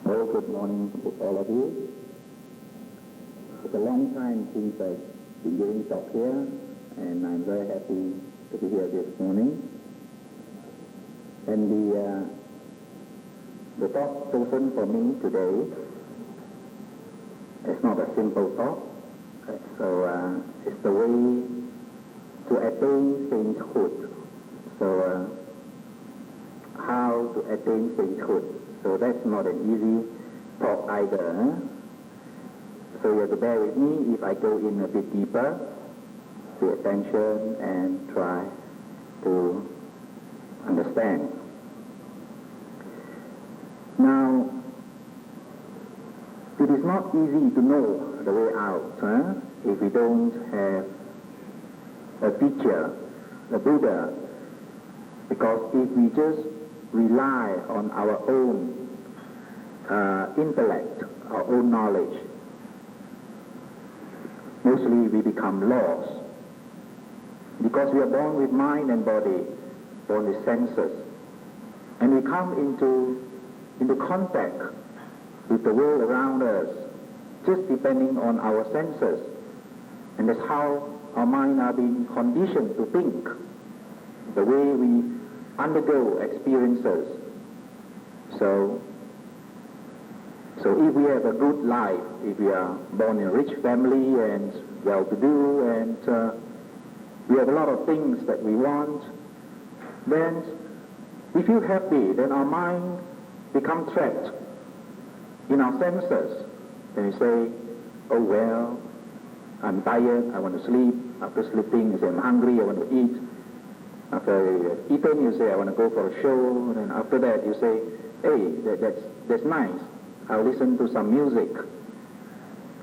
Well, good morning to all of you. It's a long time since I've been giving talk here, and I'm very happy to be here this morning. And the talk chosen for me today is not a simple talk. So it's the way to attain sainthood. So how to attain sainthood. So that's not an easy talk either. So you have to bear with me if I go in a bit deeper, pay attention and try to understand. Now, it is not easy to know the way out if we don't have a teacher, a Buddha, because if we just rely on our own intellect, our own knowledge, mostly we become lost. Because we are born with mind and body, born with senses, and we come into contact with the world around us just depending on our senses. And that's how our mind are being conditioned to think, the way we undergo experiences. So if we have a good life, if we are born in a rich family and well-to-do, and we have a lot of things that we want, then we feel happy, then our mind becomes trapped in our senses. Then we say, oh well, I'm tired, I want to sleep. After sleeping, you say, I'm hungry, I want to eat. After eating, you say, I want to go for a show. And after that, you say, hey, that's nice. I'll listen to some music.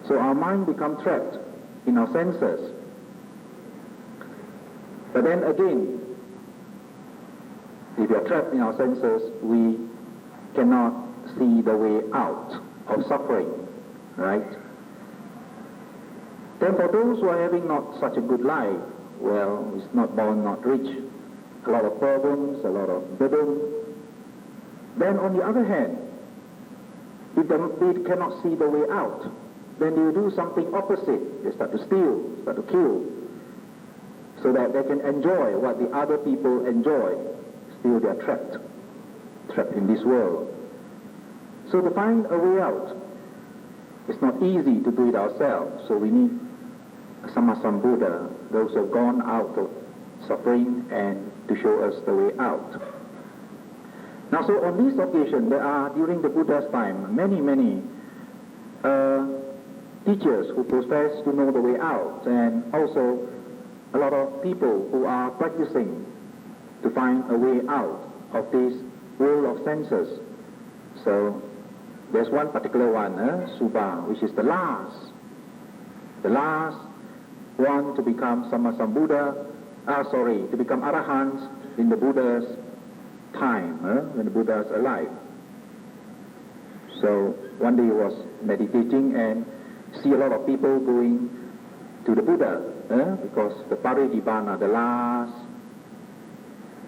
So our mind becomes trapped in our senses. But then again, if we are trapped in our senses, we cannot see the way out of suffering, right? Then for those who are having not such a good life, well, it's not born, not rich, a lot of problems, a lot of burden. Then on the other hand, if they cannot see the way out, then they do something opposite. They start to steal, start to kill, so that they can enjoy what the other people enjoy. Still they are trapped in this world. So to find a way out, it's not easy to do it ourselves. So we need Sama Buddha, those who have gone out of suffering and to show us the way out. Now, so on this occasion, there are, during the Buddha's time, many teachers who profess to know the way out, and also a lot of people who are practicing to find a way out of this world of senses. So there's one particular one, Subha, which is the last one to become Sammasambuddha, to become Arahant in the Buddha's time, when the Buddha is alive. So one day he was meditating and see a lot of people going to the Buddha, because the Parinibbana, the last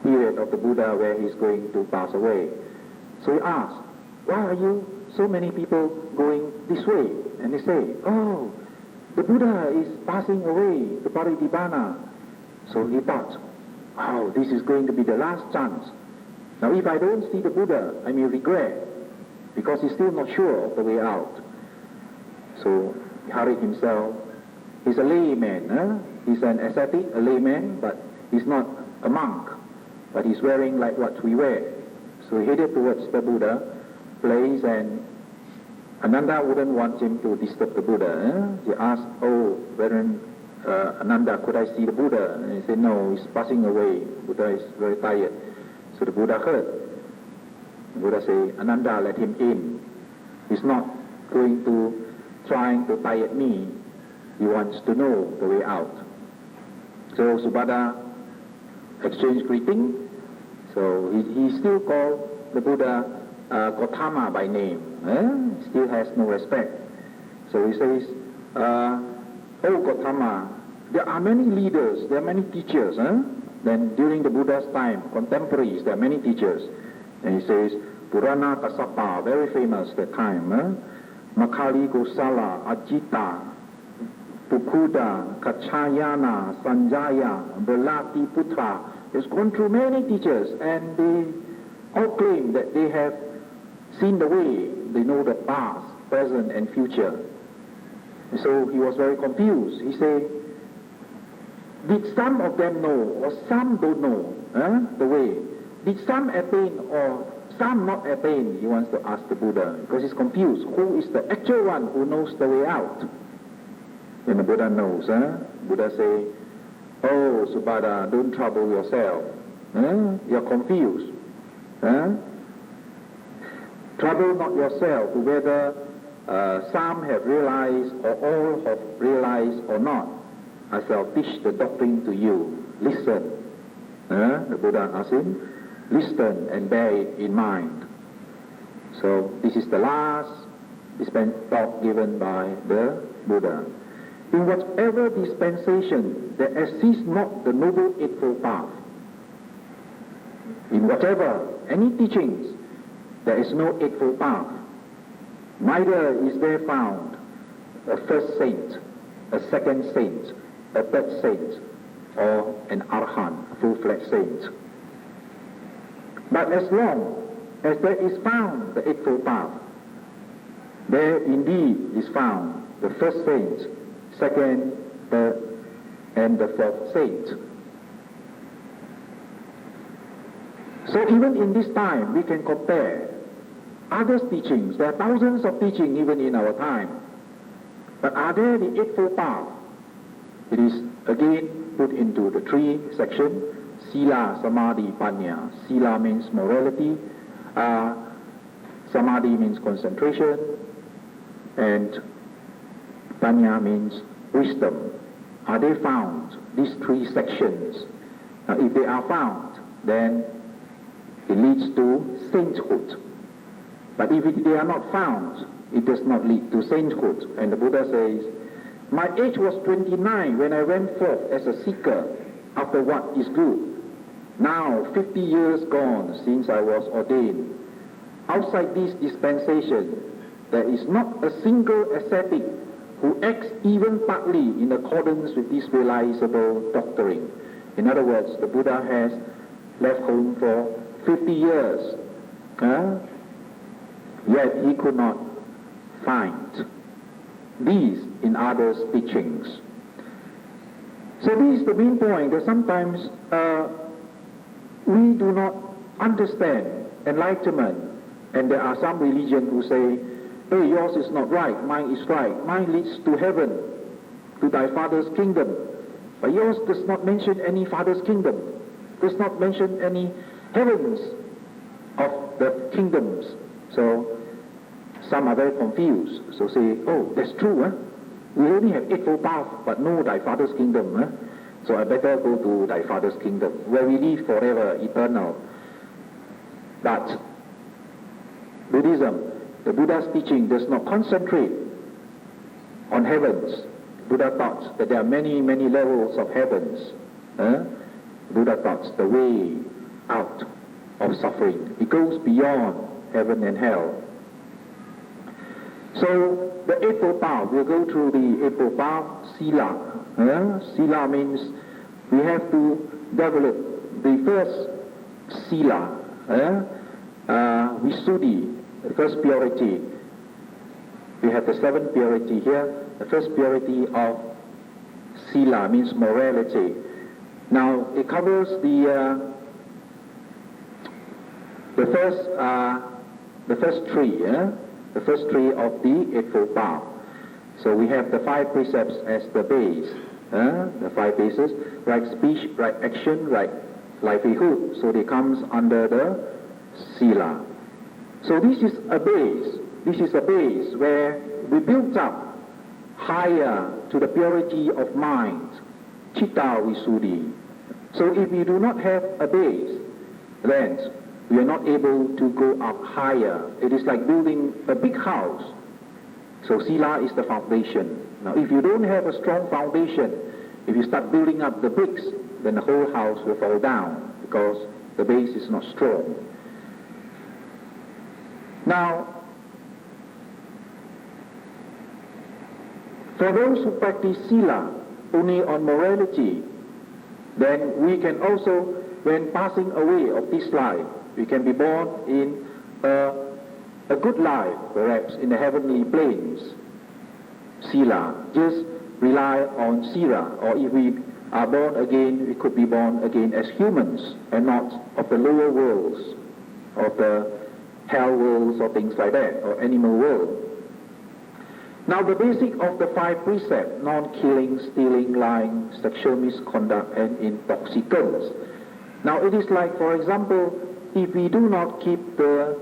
period of the Buddha where he's going to pass away. So he asked, why are you so many people going this way? And they say, oh, the Buddha is passing away, the Parinibbana. So he thought, wow, this is going to be the last chance. Now if I don't see the Buddha, I may regret, because he's still not sure of the way out. So he hurried himself. He's a layman, he's an ascetic, a layman, but he's not a monk, but he's wearing like what we wear. So he headed towards the Buddha place, and Ananda wouldn't want him to disturb the Buddha. He asked, oh, Reverend Ananda, could I see the Buddha? And he said, no, he's passing away. Buddha is very tired. So the Buddha heard. The Buddha said, Ananda, let him in. He's not going to trying to tire me. He wants to know the way out. So Subhada exchanged greeting. So he still called the Buddha Gautama by name. Still has no respect. So he says, oh Gautama, there are many leaders, there are many teachers. Then during the Buddha's time, contemporaries, there are many teachers. And he says, Purana Kassapa, very famous that time. Makali Gosala, Ajita, Pukuda, Kachayana, Sanjaya, Belati Putra. He's gone through many teachers, and they all claim that they have seen the way. They know the past, present, and future. So he was very confused. He said, did some of them know, or some don't know the way? Did some attain, or some not attain? He wants to ask the Buddha, because he's confused. Who is the actual one who knows the way out? And the Buddha knows. Buddha say, oh, Subhada, don't trouble yourself. You're confused. Trouble not yourself whether some have realized or all have realized or not. I shall teach the doctrine to you. Listen. The Buddha asked him, listen and bear it in mind. So this is the last talk given by the Buddha. In whatever dispensation there exists not the Noble Eightfold Path. In whatever, any teachings, there is no Eightfold Path. Neither is there found a first saint, a second saint, a third saint, or an Arhat, full-fledged saint. But as long as there is found the Eightfold Path, there indeed is found the first saint, second, third, and the fourth saint. So even in this time, we can compare others' teachings. There are thousands of teachings even in our time. But are there the Eightfold Path? It is again put into the three sections: Sila, Samadhi, Panya. Sila means morality, Samadhi means concentration, and Panya means wisdom. Are they found, these three sections? Now, if they are found, then it leads to sainthood. But if they are not found, it does not lead to sainthood. And the Buddha says, my age was 29 when I went forth as a seeker after what is good. Now, 50 years gone since I was ordained. Outside this dispensation, there is not a single ascetic who acts even partly in accordance with this realizable doctrine. In other words, the Buddha has left home for 50 years, yet he could not find these in others' teachings. So this is the main point, that sometimes we do not understand enlightenment, and there are some religions who say, hey, yours is not right, mine is right, mine leads to heaven, to thy Father's kingdom, but yours does not mention any Father's kingdom, does not mention any heavens of the kingdoms. So some are very confused, so say, oh, that's true, we only have Eightfold Path, but no thy Father's kingdom, so I better go to thy Father's kingdom, where we live forever, eternal. But Buddhism, the Buddha's teaching does not concentrate on heavens. Buddha taught that there are many, many levels of heavens. Buddha taught the way out of suffering. It goes beyond heaven and hell. So the Eightfold Path, we'll go through the Eightfold Path, Sila. Sila means we have to develop the first Sila, Visuddhi, the first purity. We have the seventh purity here. The first purity of Sila means morality. Now it covers the first three, the first three of the Eightfold Path. So we have the 5 precepts as the base, the 5 bases: right speech, right action, right livelihood. So they comes under the Sila. So this is a base. This is a base where we build up higher to the purity of mind, Chitta Visuddhi. So if we do not have a base, then we are not able to go up higher. It is like building a big house. So Sila is the foundation. Now if you don't have a strong foundation, if you start building up the bricks, then the whole house will fall down because the base is not strong. Now, for those who practice sila only on morality, then we can also, when passing away of this life, we can be born in a good life, perhaps in the heavenly planes. Sila, just rely on sila, or if we are born again, we could be born again as humans and not of the lower worlds, of the hell worlds or things like that, or animal world. Now the basic of the 5 precepts, non-killing, stealing, lying, sexual misconduct, and intoxicants. Now it is like, for example, if we do not keep the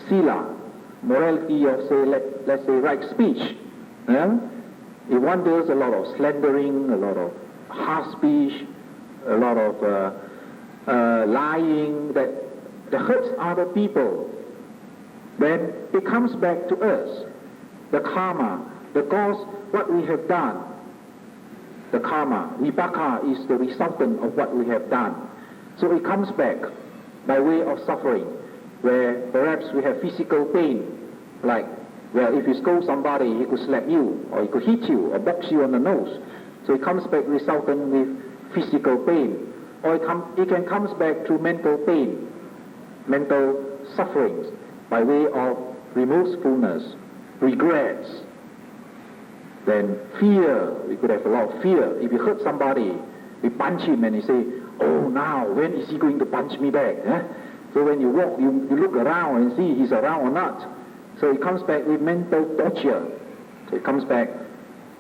sila, morality of, say, let's say, right speech, if one does a lot of slandering, a lot of harsh speech, a lot of lying that hurts other people, then it comes back to us. The karma, the cause, what we have done. The karma, vipaka, is the resultant of what we have done. So it comes back by way of suffering, where perhaps we have physical pain, like, well, if you scold somebody, he could slap you, or he could hit you, or box you on the nose. So it comes back resultant with physical pain. Or it can comes back to mental pain, mental sufferings, by way of remorsefulness, regrets. Then fear, we could have a lot of fear. If you hurt somebody, we punch him and you say, oh, now, when is he going to punch me back? So when you walk, you look around and see he's around or not. So it comes back with mental torture. So it comes back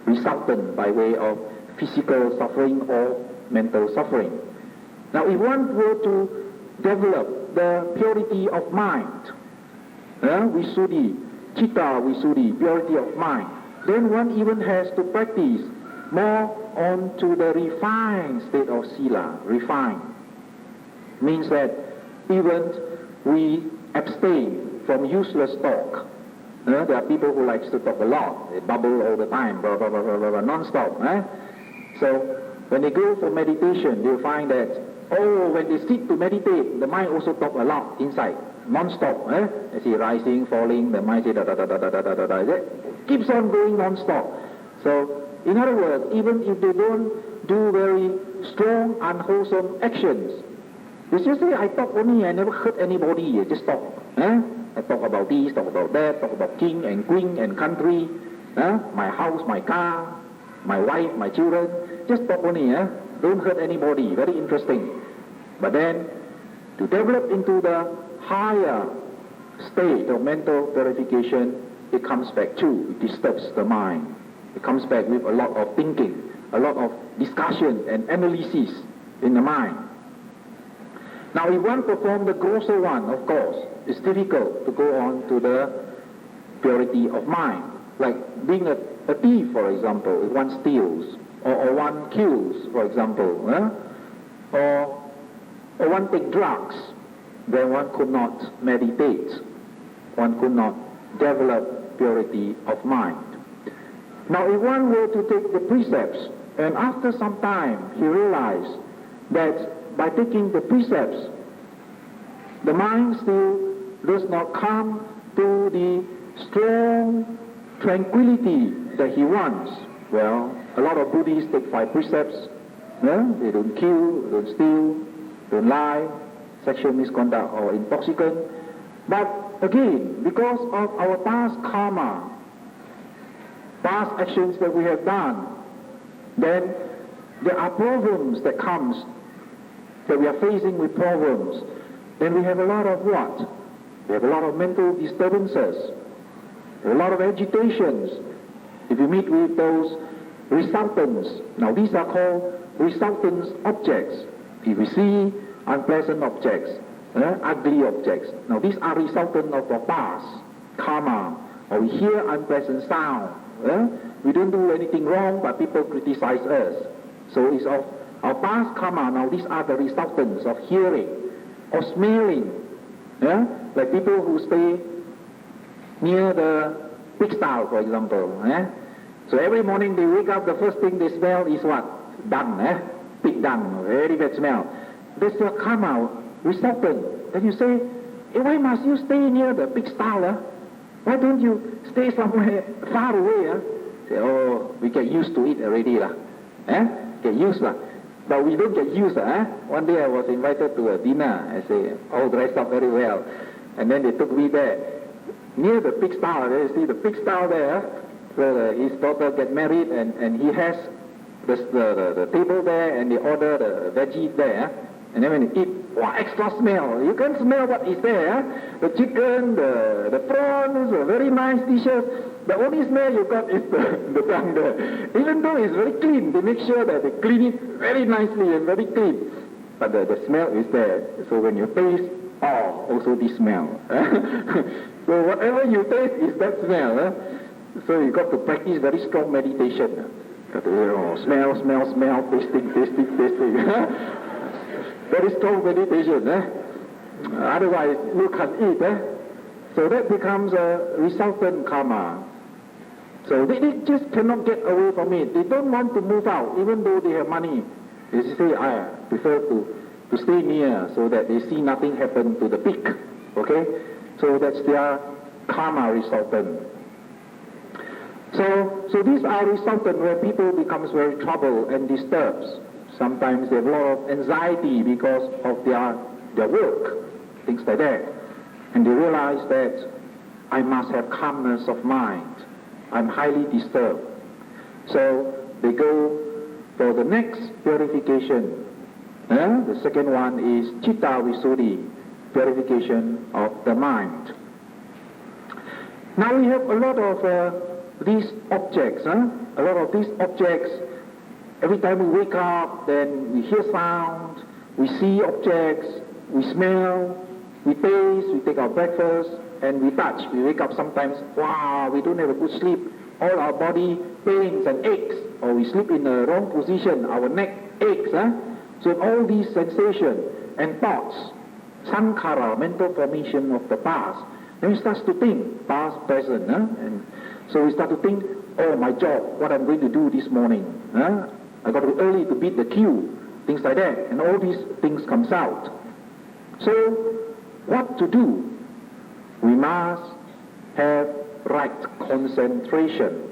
resultant by way of physical suffering or mental suffering. Now if one were to develop the purity of mind, visuddhi, chitta visuddhi, purity of mind, then one even has to practice more on to the refined state of sila. Refined means that even we abstain from useless talk. There are people who like to talk a lot. They babble all the time, blah, blah, blah, blah, blah, non-stop. So when they go for meditation, they'll find that, when they sit to meditate, the mind also talk a lot inside, non-stop. They see rising, falling, the mind say da da da da da da da da. It keeps on going non-stop. So, in other words, even if they don't do very strong, unwholesome actions, they just say, I talk only, I never hurt anybody, I just talk. I talk about this, talk about that, talk about king and queen and country, my house, my car, my wife, my children, just talk only, don't hurt anybody, very interesting. But then, to develop into the higher state of mental purification, it comes back too, it disturbs the mind. It comes back with a lot of thinking, a lot of discussion and analysis in the mind. Now if one performs the grosser one, of course, it's difficult to go on to the purity of mind. Like being a thief, for example, if one steals, or one kills, for example, or one takes drugs, then one could not meditate. One could not develop purity of mind. Now if one were to take the precepts, and after some time he realized that by taking the precepts, the mind still does not come to the strong tranquility that he wants. Well, a lot of Buddhists take 5 precepts. They don't kill, don't steal, don't lie, sexual misconduct or intoxicant. But again, because of our past karma, past actions that we have done, then there are problems that comes, that we are facing with problems. Then we have a lot of what? We have a lot of mental disturbances, a lot of agitations. If you meet with those resultants, now these are called resultant objects. If we see unpleasant objects, ugly objects, now these are resultant of our past karma. Or we hear unpleasant sound. We don't do anything wrong, but people criticize us. So it's of our past karma. Now these are the resultants of hearing or smelling. Like people who stay near the pigsty, for example. So every morning they wake up, the first thing they smell is what? Dung, pig dung, very bad smell. That's your karma resultant. Then you say, why must you stay near the big star? Why don't you stay somewhere far away? Say, oh, we get used to it already. Get used. But we don't get used. One day I was invited to a dinner. I say, all dressed up very well. And then they took me there. Near the big star, you see the big star there. So his daughter get married, and he has the table there, and they order the veggies there. And then when you eat, wow, extra smell. You can smell what is there. The chicken, the prawns, very nice dishes. The only smell you got is the tongue there. Even though it's very clean, they make sure that they clean it very nicely and very clean. But the smell is there. So when you taste, also this smell. So whatever you taste is that smell. So you got to practice very strong meditation. Got to smell, tasting. Very strong meditation. Otherwise you can't eat. So that becomes a resultant karma. So they just cannot get away from it. They don't want to move out, even though they have money. They say, I prefer to stay near so that they see nothing happen to the peak. Okay? So that's their karma resultant. So these are resultant where people becomes very troubled and disturbed. Sometimes they have a lot of anxiety because of their work, things like that. And they realize that I must have calmness of mind. I'm highly disturbed. So they go for the next purification. The second one is Chitta Visuddhi, purification of the mind. Now we have a lot of these objects. A lot of these objects, every time we wake up, then we hear sound, we see objects, we smell, we taste, we take our breakfast, and we touch. We wake up sometimes, wow, we don't have a good sleep. All our body pains and aches, or we sleep in the wrong position, our neck aches. So all these sensations and thoughts, sankhara, mental formation of the past, then we start to think, past, present. And so we start to think, oh, my job, what I'm going to do this morning. I got to be early to beat the queue, things like that. And all these things comes out. So what to do? We must have right concentration.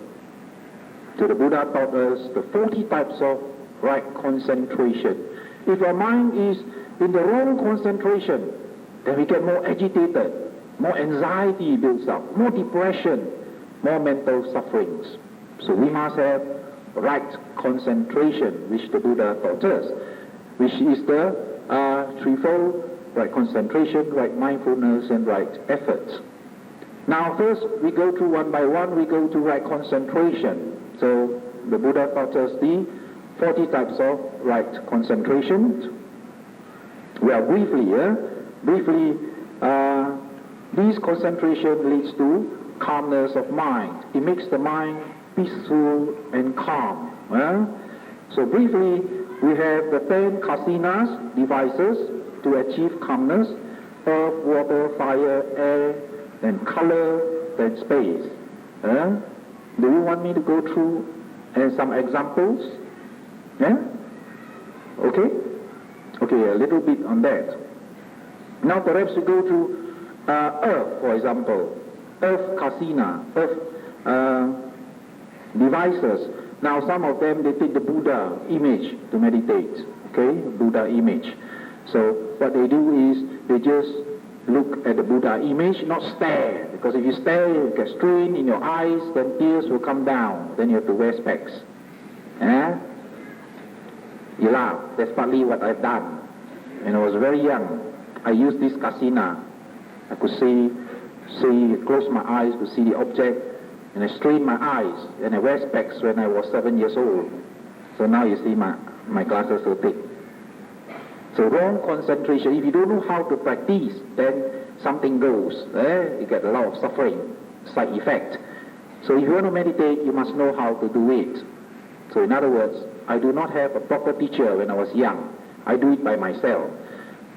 So the Buddha taught us the 40 types of right concentration. If our mind is in the wrong concentration, then we get more agitated, more anxiety builds up, more depression, more mental sufferings. So we must have right concentration, which the Buddha taught us, which is the threefold: right concentration, right mindfulness, and right effort. Now first we go through one by one, we go to right concentration. So the Buddha taught us the 40 types of right concentration. Well, briefly, this concentration leads to calmness of mind. It makes the mind peaceful and calm. So briefly, we have the 10 kasinas, devices to achieve calmness: earth, water, fire, air, then color, then space. Do you want me to go through some examples? Okay, a little bit on that. Now perhaps we go to earth, for example. Earth kasina, earth devices. Now some of them, they take the Buddha image to meditate. Okay, Buddha image. So what they do is they just look at the Buddha image, not stare. Because if you stare, you get strain in your eyes, then tears will come down. Then you have to wear specs. You laugh. That's partly what I've done. When I was very young, I used this kasina. I could see, close my eyes to see the object, and I strain my eyes, and I wear specs when I was 7 years old. So now you see my glasses so thick. So wrong concentration. If you don't know how to practice, then something goes. You get a lot of suffering, side effect. So if you want to meditate, you must know how to do it. So in other words, I do not have a proper teacher when I was young. I do it by myself.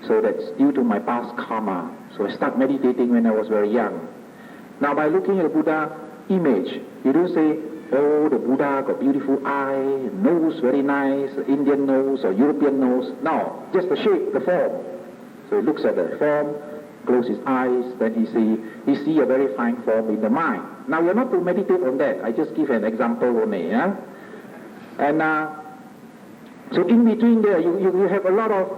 So that's due to my past karma. So I start meditating when I was very young. Now by looking at the Buddha image, you don't say, oh, the Buddha got beautiful eye, nose very nice, Indian nose or European nose. No, just the shape, the form. So it looks at the form, close his eyes, then he see a very fine form in the mind. Now you're not to meditate on that. I just give an example only. Yeah? And so in between there, you have a lot of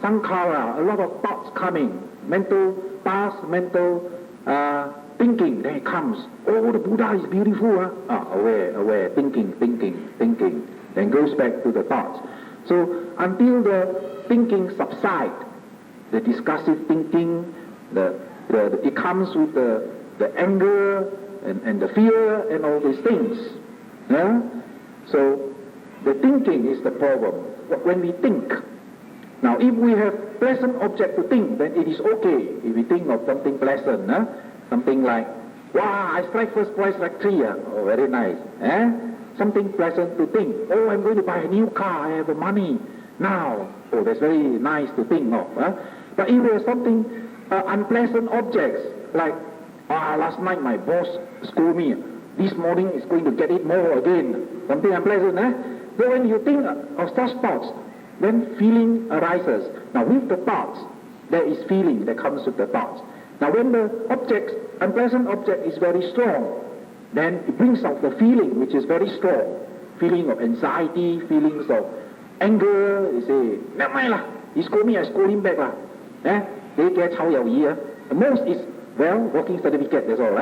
sankhara, a lot of thoughts coming, mental past, mental thinking. Then it comes. Oh, the Buddha is beautiful. Aware, thinking. Then goes back to the thoughts. So until the thinking subsides, the discursive thinking, it comes with the anger and the fear and all these things. Yeah? So the thinking is the problem. When we think, now if we have pleasant object to think, then it is okay. If we think of something pleasant, something like, wow, I strike first prize lottery. Oh, very nice. Something pleasant to think. Oh, I'm going to buy a new car. I have the money now. Oh, that's very nice to think of. But if there's something unpleasant objects, like, last night my boss scolded me. This morning is going to get it more again. Something unpleasant, So when you think of such thoughts, then feeling arises. Now with the thoughts, there is feeling that comes with the thoughts. Now when the unpleasant object is very strong, then it brings out the feeling which is very strong. Feeling of anxiety, feelings of anger. You say, never mind lah, he scold me, I scold him back lah. Most is, well, working certificate, that's all.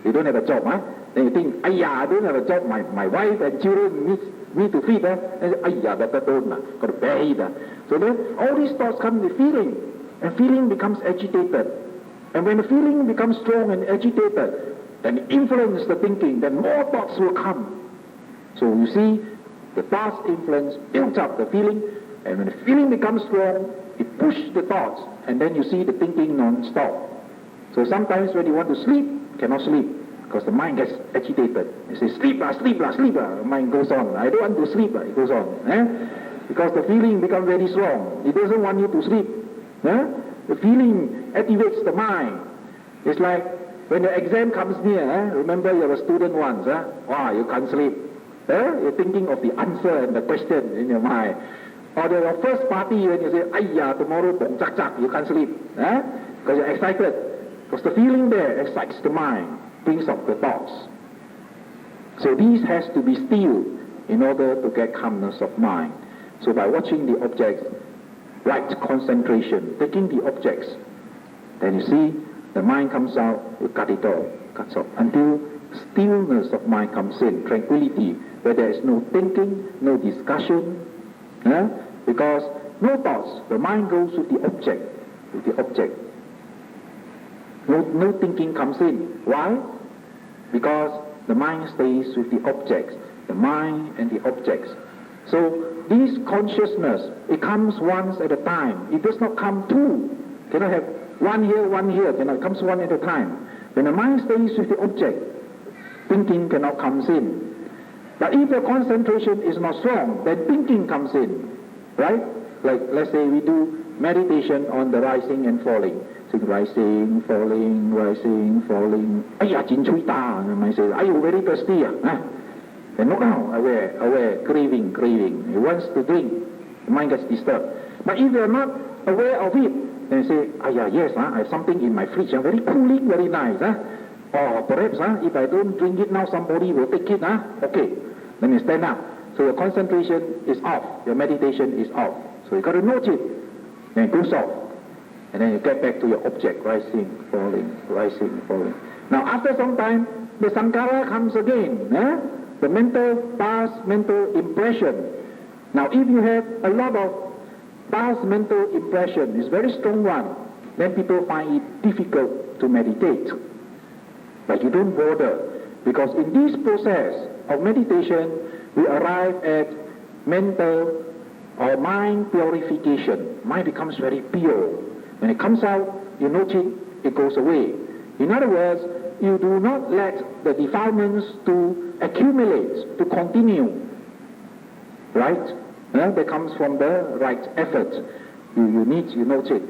You don't have a job. Then you think, I don't have a job, my wife and children need me to feed. Then you say, better don't, got to bear it. So then all these thoughts come with feeling, and feeling becomes agitated. And when the feeling becomes strong and agitated, then it influences the thinking, then more thoughts will come. So you see, the thoughts influence builds up the feeling, and when the feeling becomes strong, it pushes the thoughts, and then you see the thinking non-stop. So sometimes when you want to sleep, cannot sleep, because the mind gets agitated. You say, sleep lah, the mind goes on. I don't want to sleep, it goes on. Because the feeling becomes very strong. It doesn't want you to sleep. The feeling activates the mind. It's like when the exam comes near, remember you're a student once, you can't sleep. You're thinking of the answer and the question in your mind. Or your first party when you say, tomorrow bong chak chak, you can't sleep. Because you're excited. Because the feeling there excites the mind, brings up the thoughts. So these has to be stilled in order to get calmness of mind. So by watching the objects, right concentration, taking the objects, then you see the mind comes out, you cut it off, cuts off, until stillness of mind comes in, tranquility, where there is no thinking, no discussion, because no thoughts, the mind goes with the object, No thinking comes in. Why? Because the mind stays with the objects, the mind and the objects. So this consciousness, it comes once at a time. It does not come two. Cannot have one here, cannot. It comes one at a time. When the mind stays with the object, thinking cannot come in. But if the concentration is not strong, then thinking comes in. Right? Like, let's say we do meditation on the rising and falling. Rising, falling. Jin chui ta. I say, are you very thirsty? Then look now, aware, craving. He wants to drink. The mind gets disturbed. But if you are not aware of it, then you say, yes, I have something in my fridge, very cooling, very nice. Or perhaps, if I don't drink it now, somebody will take it. Okay. Then you stand up. So your concentration is off. Your meditation is off. So you got to note it. Then it goes off. And then you get back to your object, rising, falling. Now after some time, the sankhara comes again. The past mental impression. Now if you have a lot of past mental impression, it's a very strong one, then people find it difficult to meditate. But you don't bother, because in this process of meditation, we arrive at mental or mind purification. Mind becomes very pure. When it comes out, you notice it goes away. In other words, you do not let the defilements to accumulate, to continue. Right? That comes from the right effort. You note it.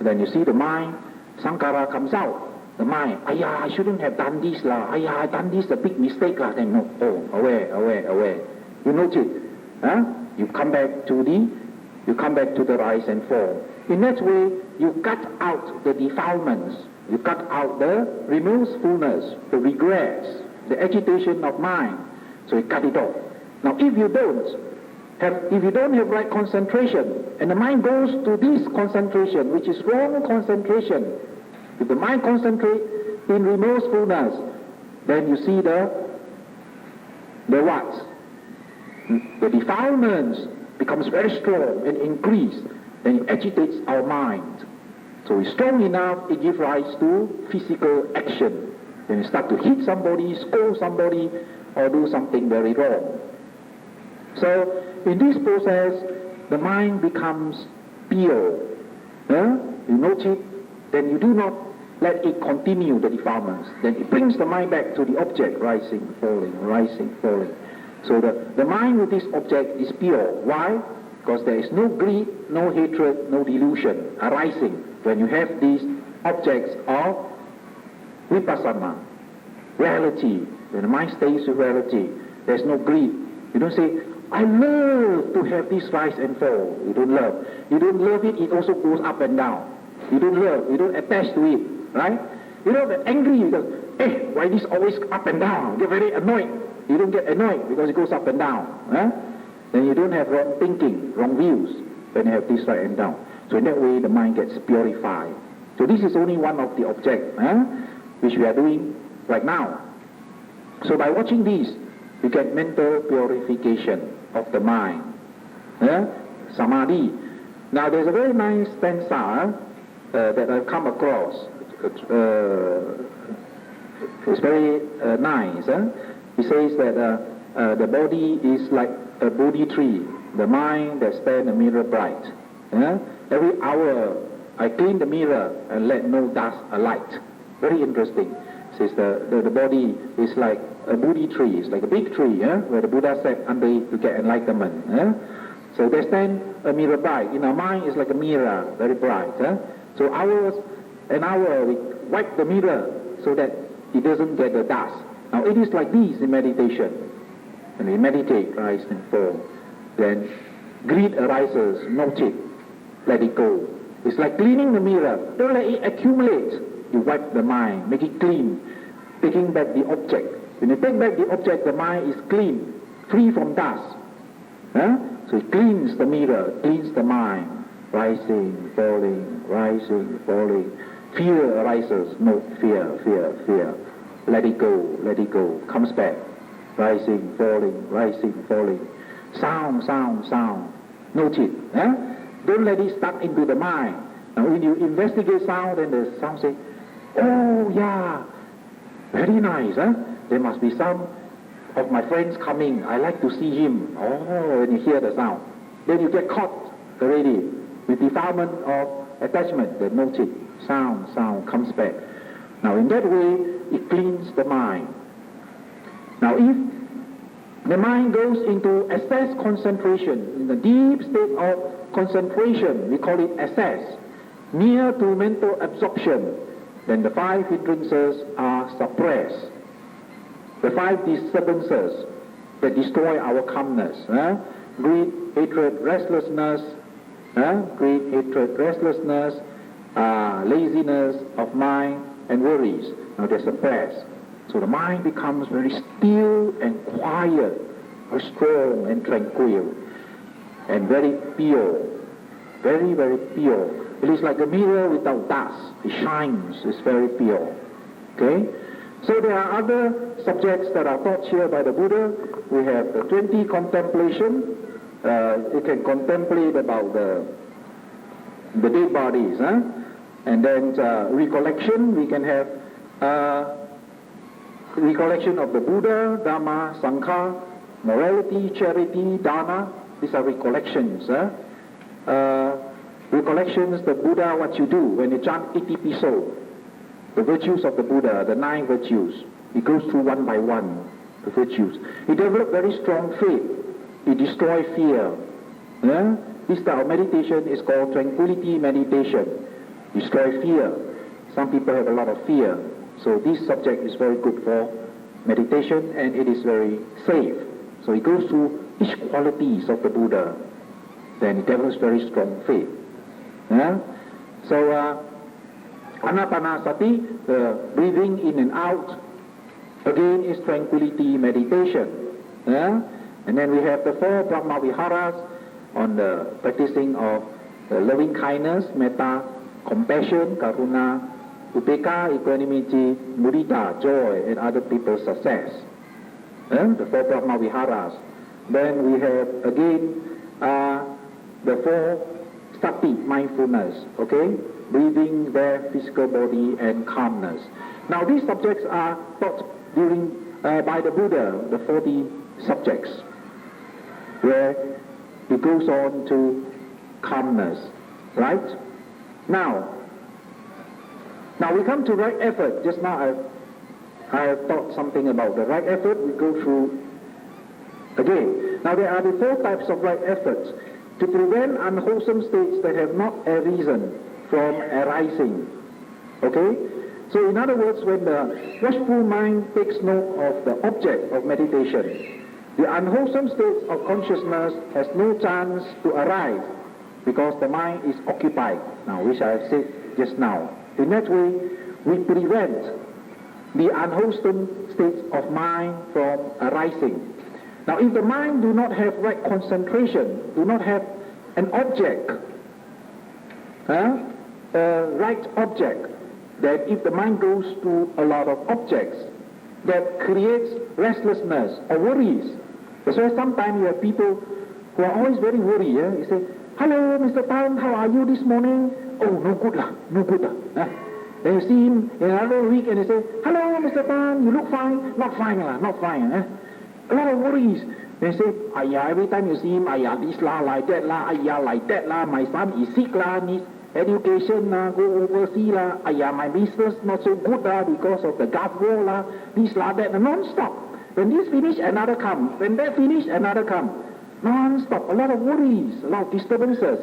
Then you see the mind, sankhara comes out. The mind, I shouldn't have done this lah. I done this, a big mistake lah. Then no, aware. You note it. You come back to the rise and fall. In that way, you cut out the defilements, you cut out the remorsefulness, the regrets, the agitation of mind. So you cut it off. Now if you don't have right concentration, and the mind goes to this concentration, which is wrong concentration, if the mind concentrates in remorsefulness, then you see the what? The defilements becomes very strong and increase, and it agitates our mind. So it's strong enough, it gives rise to physical action. Then you start to hit somebody, scold somebody, or do something very wrong. So in this process, the mind becomes pure. You note it, then you do not let it continue the defilements. Then it brings the mind back to the object, rising, falling, rising, falling. So the mind with this object is pure. Why? Because there is no greed, no hatred, no delusion arising when you have these objects of vipassana, reality. When the mind stays with reality, there's no greed. You don't say, I love to have this rise and fall. You don't love. You don't love it, it also goes up and down. You don't love, you don't attach to it, right? You don't get angry because, why this always up and down? You get very annoyed. You don't get annoyed because it goes up and down. Then you don't have wrong thinking, wrong views when you have this right and down. So in that way, the mind gets purified. So this is only one of the objects which we are doing right now. So by watching this, you get mental purification of the mind. Samadhi. Now there's a very nice stanza that I've come across. It's very nice. He says that the body is like a Bodhi tree, the mind that stands a mirror bright. Every hour I clean the mirror and let no dust alight. Very interesting. Says the body is like a Bodhi tree, it's like a big tree, where the Buddha sat under it to get enlightenment. So there stand a mirror bright. In our mind it's like a mirror, very bright. So an hour we wipe the mirror so that it doesn't get the dust. Now it is like this in meditation. When we meditate, rise and fall, then greed arises, note it, let it go. It's like cleaning the mirror. Don't let it accumulate. You wipe the mind, make it clean, taking back the object. When you take back the object, the mind is clean, free from dust. So it cleans the mirror, cleans the mind. Rising, falling, rising, falling. Fear arises, no, fear. Let it go, comes back. Rising, falling. Sound. Note it. Don't let it stuck into the mind. Now when you investigate sound, then the sound say, oh yeah, very nice. There must be some of my friends coming. I like to see him. Oh, when you hear the sound. Then you get caught already with defilement of attachment. Then note it. Sound comes back. Now in that way, it cleans the mind. Now if the mind goes into excess concentration, in the deep state of concentration, we call it excess, near to mental absorption, then the 5 hindrances are suppressed. The 5 disturbances that destroy our calmness. Greed, hatred, restlessness, laziness of mind, and worries. Now they're suppressed. So the mind becomes very still and quiet, very strong and tranquil, and very pure. Very, very pure. It is like a mirror without dust. It shines. It's very pure. Okay? So there are other subjects that are taught here by the Buddha. We have the 20 contemplation. You can contemplate about the dead bodies. And then recollection. We can have recollection of the Buddha, Dhamma, Sangha, morality, charity, dana. These are recollections. Recollections, the Buddha, what you do when you chant Itipiso, the virtues of the Buddha, the 9 virtues. It goes through one by one, the virtues. He developed very strong faith. He destroyed fear. This style of meditation is called tranquility meditation. Destroy fear. Some people have a lot of fear. So this subject is very good for meditation, and it is very safe. So it goes through each qualities of the Buddha. Then it develops very strong faith. So Anapanasati, breathing in and out, again is tranquility meditation. And then we have the 4 Brahma Viharas on the practicing of loving kindness, metta, compassion, karuna, upeka, equanimity, mudita, joy, and other people's success. The 4 Brahma Viharas. Then we have again the 4 sati, mindfulness, okay? Breathing, breath, physical body, and calmness. Now these subjects are taught during by the Buddha, the 40 subjects, where it goes on to calmness, right? Now we come to right effort. Just now I have taught something about the right effort. We go through again. Now there are the 4 types of right efforts to prevent unwholesome states that have not arisen from arising. Okay? So in other words, when the watchful mind takes note of the object of meditation, the unwholesome states of consciousness has no chance to arise because the mind is occupied. Now, which I have said just now. In that way, we prevent the unwholesome states of mind from arising. Now, if the mind do not have right concentration, do not have an object, a right object, that if the mind goes to a lot of objects, that creates restlessness or worries. That's why sometimes you have people who are always very worried. You say, "Hello, Mr. Tan, how are you this morning?" "Oh, no good lah, no good lah." Then you see him in another week and you say, "Hello, Mr. Tan, you look fine." "Not fine lah, not fine." A lot of worries. They say, "Ayah, every time you see him, ayah, this lah, like that lah, ayah, like that lah, my son is sick lah, needs education lah, go overseas lah, ayah, my business not so good lah because of the Gulf War lah, this lah, that," non-stop. When this finish, another come. When that finish, another come. Non-stop. A lot of worries, a lot of disturbances,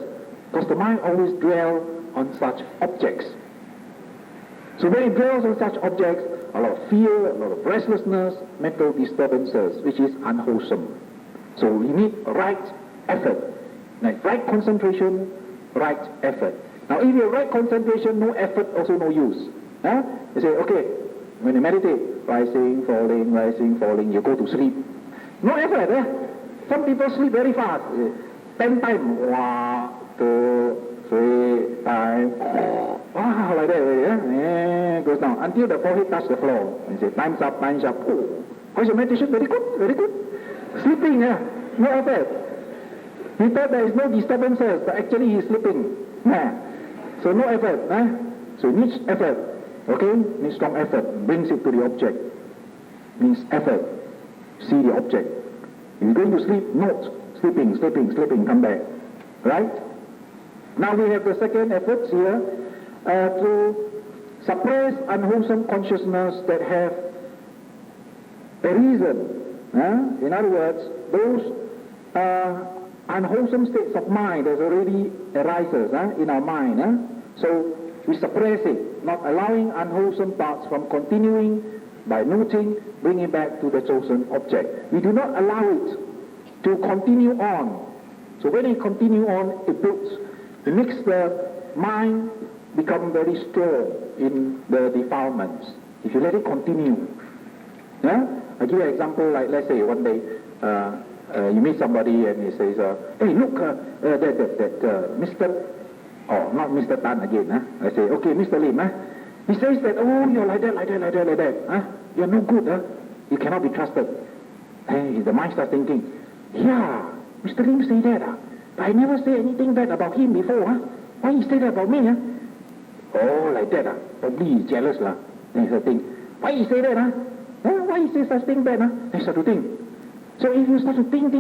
because the mind always dwells on such objects. So when it dwells on such objects, a lot of fear, a lot of restlessness, mental disturbances, which is unwholesome. So we need right effort, like right concentration, right effort. Now if you have right concentration, no effort, also no use. You say, okay, when you meditate, rising, falling, you go to sleep. No effort. Some people sleep very fast. 10 times. 1, 2, 3 times. Wow, like that. Goes down until the forehead touches the floor. You say, time's up, time's up. Oh, how's your meditation? Very good, very good. Sleeping, no effort. He thought there is no disturbances, but actually he's sleeping. So no effort. So it needs effort. Okay? Needs strong effort. Brings it to the object. Means effort. See the object. If you're going to sleep, note. Sleeping, come back. Right? Now we have the second effort here to suppress unwholesome consciousness that have arisen. In other words, those unwholesome states of mind that already arises in our mind. So we suppress it, not allowing unwholesome thoughts from continuing by noting, bringing back to the chosen object. We do not allow it to continue on. So when it continue on, it makes the mind become very strong in the defilements. If you let it continue. I give you an example, like let's say one day you meet somebody and he says, "Hey, look, that Mr. Oh, not Mr. Tan again. I say, "Okay, Mr. Lim." He says that, "Oh, you're like that. You're no good. You cannot be trusted." Hey, the mind starts thinking, "Yeah, Mr. Lim say that. But I never say anything bad about him before. Why he say that about me? Oh, like that. Probably he's jealous lah." Then he start think, "Why he say that? Why he say such thing bad? Then he start to think. So if you start to think,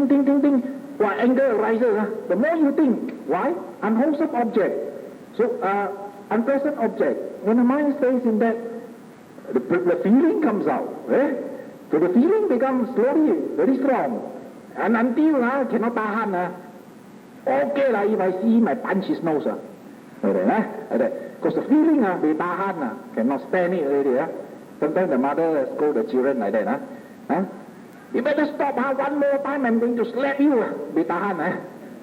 anger arises. The more you think, why? Unwholesome object. So unpleasant object. When the mind stays in that, the feeling comes out. So the feeling becomes slowly very strong. And until cannot tahan. Okay lah, if I see him, I punch his nose. Because the feeling they tahan, cannot stand it already. Sometimes the mother scold the children like that. "You better stop, one more time I'm going to slap you." They tahan,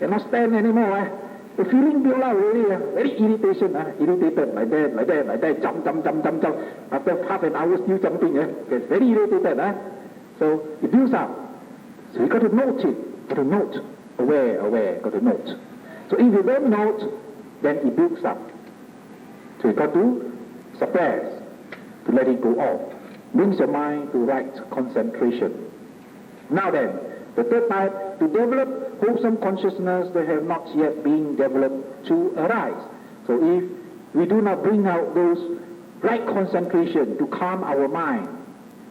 cannot stand anymore. the feeling build up already, very irritation, irritated, like that, jump. After half an hour still jumping, gets very irritated. So it builds up. So you got to note it, got to note, aware, got to note. So if you don't note, then it builds up. So you got to suppress, to let it go off. Brings your mind to right concentration. Now then, the third type, to develop wholesome consciousness that have not yet been developed to arise. So if we do not bring out those right concentration to calm our mind,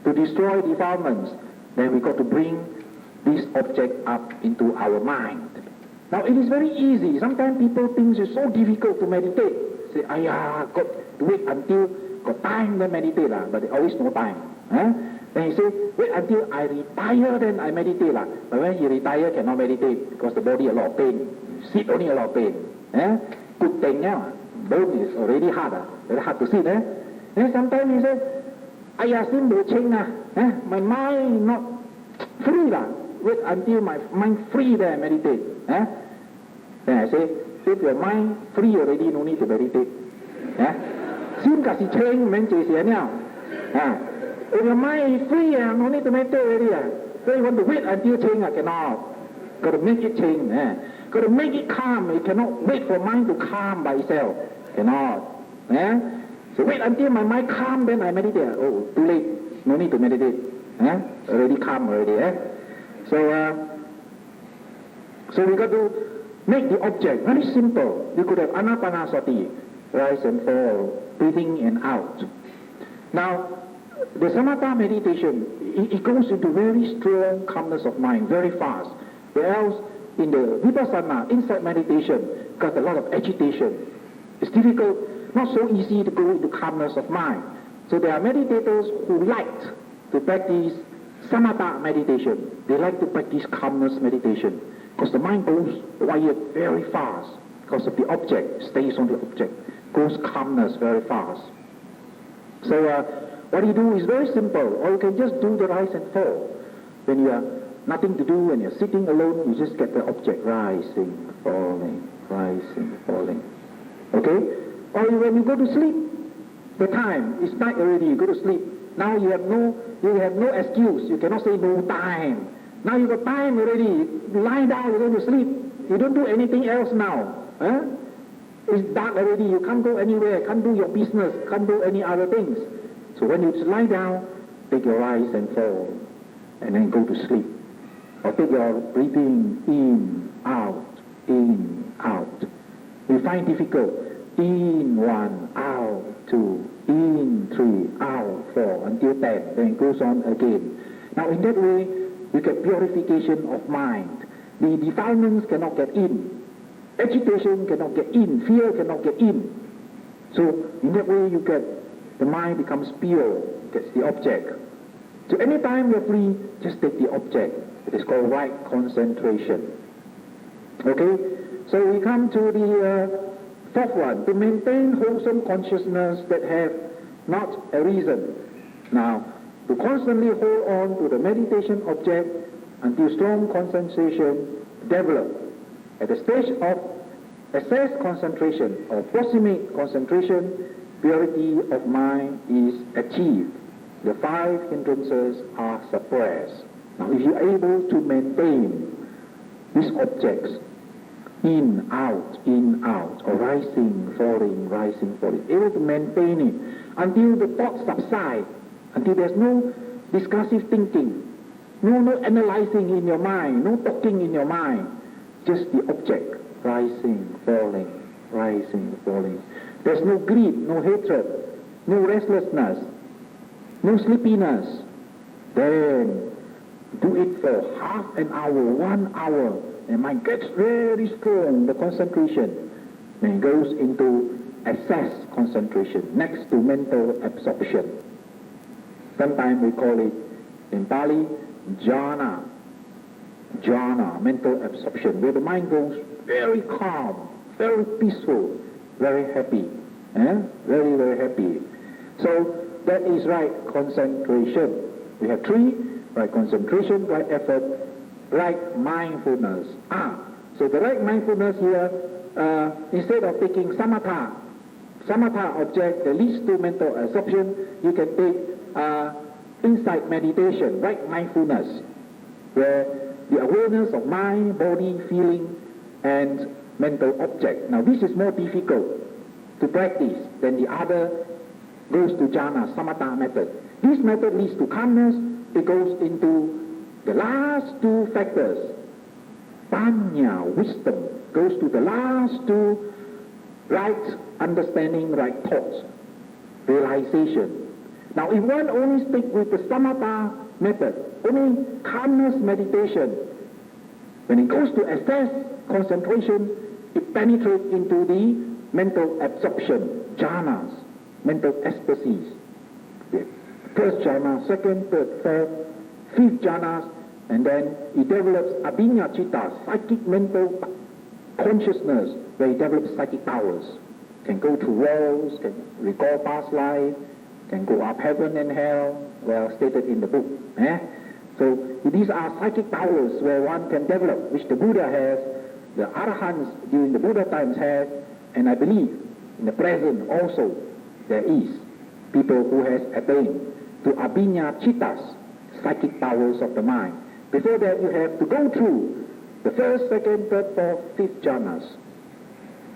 to destroy defilements, then we got to bring this object up into our mind. Now it is very easy. Sometimes people think it's so difficult to meditate. Say, got to wait until got time then meditate, but there always no time. Then he say, wait until I retire then I meditate. But when you retire, cannot meditate because the body a lot of pain. Sit only a lot of pain. Good thing now. Bone is already hard. Very hard to sit. Then sometimes he say, still no change. My mind not free. Wait until my mind free then I meditate. Then I say, if your mind free already, no need to meditate. Sim kasi change, men say now. If your mind is free, no need to meditate already. So you want to wait until change, cannot. Got to make it change. Got to make it calm. You cannot wait for mind to calm by itself. Cannot. So wait until my mind calm, then I meditate. Oh, too late. No need to meditate. Already calm already. So we got to make the object very simple. You could have anapanasati, rise and fall, breathing in and out. Now, the samatha meditation, it goes into very strong calmness of mind, very fast. Whereas in the vipassana, insight meditation, got a lot of agitation. It's difficult, not so easy to go into calmness of mind. So there are meditators who like to practice samatha meditation. They like to practice calmness meditation because the mind goes quiet very fast because of the object, stays on the object, goes calmness very fast. So what you do is very simple, or you can just do the rise and fall. When you have nothing to do and you're sitting alone, you just get the object rising, falling, okay? Or when you go to sleep, the time, it's night already, you go to sleep. Now you have no excuse. You cannot say no time. Now you got time already. You lie down, you're going to sleep. You don't do anything else now. It's dark already. You can't go anywhere. Can't do your business. Can't do any other things. So when you lie down, take your rise and fall, and then go to sleep. Or take your breathing in, out, in, out. You find difficult. In 1, out 2, in 3, out 4, until 10, then it goes on again. Now in that way, you get purification of mind. The defilements cannot get in. Agitation cannot get in. Fear cannot get in. So in that way, you get, the mind becomes pure, gets the object. So anytime you're free, just take the object. It is called right concentration. Okay? So we come to the fourth one, to maintain wholesome consciousness that have not arisen. Now, to constantly hold on to the meditation object until strong concentration develop. At the stage of excess concentration or proximate concentration, purity of mind is achieved. The 5 hindrances are suppressed. Now, if you're able to maintain these objects, in, out, or rising, falling, able to maintain it until the thoughts subside, until there's no discursive thinking, no analyzing in your mind, no talking in your mind, just the object, rising, falling. There's no greed, no hatred, no restlessness, no sleepiness. Then do it for half an hour, 1 hour, and mind gets very strong, the concentration. Then it goes into excess concentration, next to mental absorption. Sometimes we call it, in Pali, jhana, mental absorption, where the mind goes very calm, very peaceful, very happy, very, very happy. So that is right concentration. We have 3, right concentration, right effort, right mindfulness. So the right mindfulness here, instead of taking samatha object that leads to mental absorption, you can take insight meditation, right mindfulness, where the awareness of mind, body, feeling, and mental object. Now this is more difficult to practice than the other goes to jhana, samatha method. This method leads to calmness. It goes into the last two factors. Panya, wisdom, goes to the last two, right understanding, right thoughts, realization. Now if one only stick with the samatha method, only calmness meditation, when it goes to assess concentration, it penetrates into the mental absorption, jhanas, mental ecstasies. The first jhana, second, third, fourth, fifth jhanas, and then it develops abhinya citta, psychic mental consciousness, where it develops psychic powers. Can go through walls, can recall past life, can go up heaven and hell, well stated in the book. So these are psychic powers where one can develop, which the Buddha has, the Arahants during the Buddha times had, and I believe in the present also there is people who has attained to abhinya cittas, psychic powers of the mind. Before that you have to go through the first, second, third, fourth, fifth jhanas.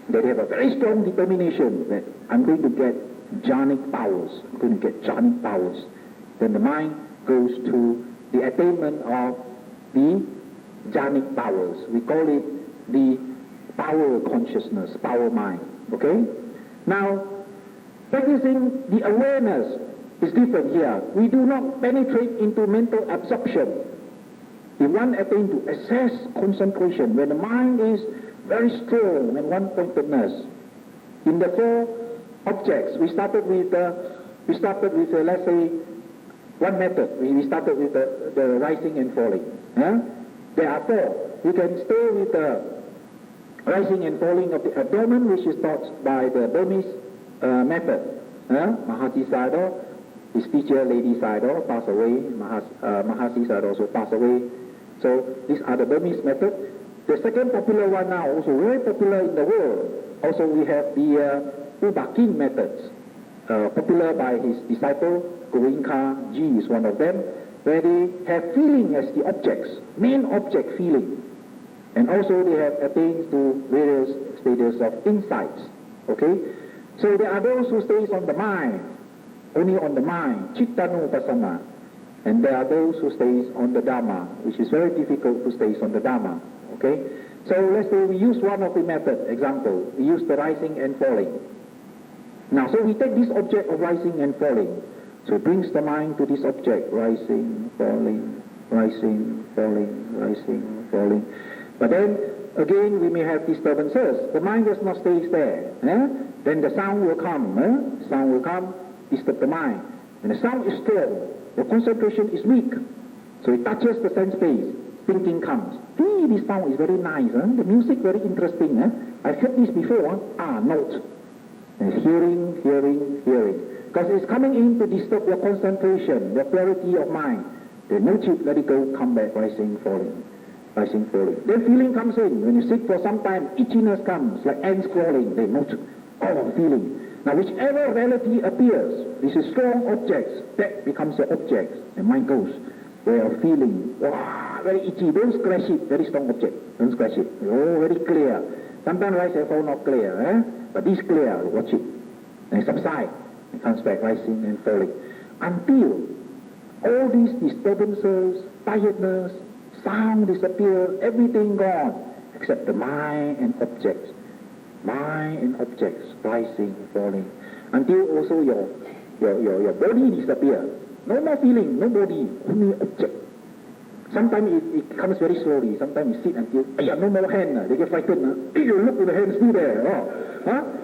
They have a very strong determination that I'm going to get jhanic powers, I'm going to get jhanic powers. Then the mind goes to the attainment of the jhanic powers. We call it the power consciousness, power mind. Okay? Now, practicing the awareness is different here. We do not penetrate into mental absorption. If one attains to assess concentration, when the mind is very strong and one-pointedness, in the four objects, we started with let's say, one method. We started with the rising and falling. There are four. You can stay with the rising and falling of the abdomen, which is taught by the Burmese method. Mahasi Sayadaw, his teacher, Lady Sayadaw, passed away. Mahasi Sayadaw also passed away. So these are the Burmese method. The second popular one now, also very popular in the world. Also we have the Ubakin methods, popular by his disciple, Goenka Ji is one of them, where they have feeling as the objects, main object feeling. And also they have attained to various stages of insights. Okay? So there are those who stays on the mind, only on the mind, Chittanupassana. And there are those who stays on the Dhamma, which is very difficult to stay on the Dhamma. Okay? So let's say we use one of the method, example, we use the rising and falling. Now, so we take this object of rising and falling. So it brings the mind to this object, rising, falling, rising, falling, rising, falling. But then, again, we may have disturbances. The mind does not stay there. Then the sound will come. Sound will come, disturb the mind. When the sound is strong, the concentration is weak. So it touches the sense space. Thinking comes. Hey, this sound is very nice. The music very interesting. I've heard this before. Note. And hearing. Because it's coming in to disturb your concentration, your clarity of mind. Then note it, let it go, come back, rising, falling. Rising, falling. Then feeling comes in. When you sit for some time, itchiness comes, like ants crawling. They note, feeling. Now whichever reality appears, this is strong objects, that becomes your object. The mind goes, where you're feeling, very itchy, don't scratch it, very strong object, don't scratch it. Very clear. Sometimes rise and fall not clear, but this clear, watch it. And it subsides, it comes back, rising and falling. Until all these disturbances, tiredness, sound disappear, everything gone, except the mind and objects. Mind and objects, rising, falling, until also your body disappears. No more feeling, no body, only object. Sometimes it comes very slowly. Sometimes you sit until, no more hand. They get frightened. You look at the hand still there.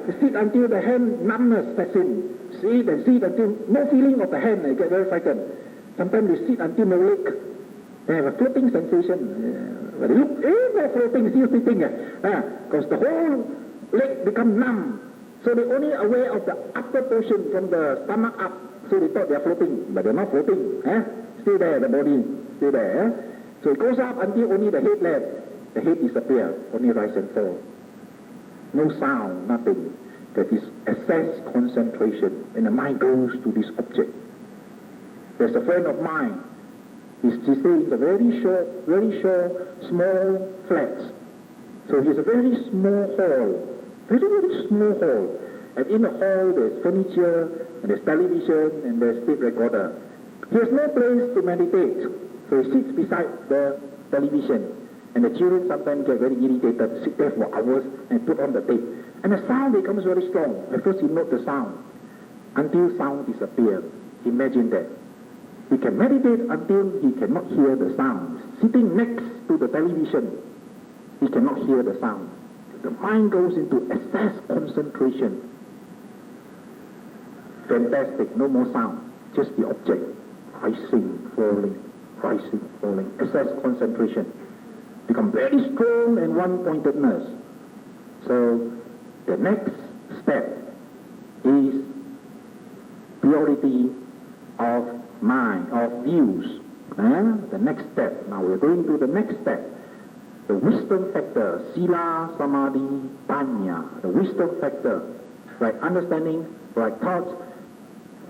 You sit until the hand numbness sets in. Sit until no feeling of the hand. They get very frightened. Sometimes you sit until no leg. They have a floating sensation. But they look, no floating, still sitting. Because the whole leg become numb. So they're only aware of the upper portion from the stomach up. So they thought they're floating, but they're not floating. Still there, the body, still there. So it goes up until only the head left. The head disappears, only rise and fall. no sound, nothing. That is assess concentration, and the mind goes to this object. There's a friend of mine. He stays in a very short, small flat. So he's a very small hall, very small hall. And in the hall there's furniture, and there's television, and there's tape recorder. He has no place to meditate. So he sits beside the television. And the children sometimes get very irritated, sit there for hours and put on the tape. And the sound becomes very strong. At first he notes the sound, until sound disappears. Imagine that. He can meditate until he cannot hear the sound. Sitting next to the television, he cannot hear the sound. The mind goes into excess concentration. Fantastic, no more sound, just the object. Rising, falling, excess concentration. Become very strong and one-pointedness. So the next step is purity of mind, of views. The next step. Now we're going to the next step. The wisdom factor, sila, samadhi, panya. The wisdom factor, right understanding, right thoughts.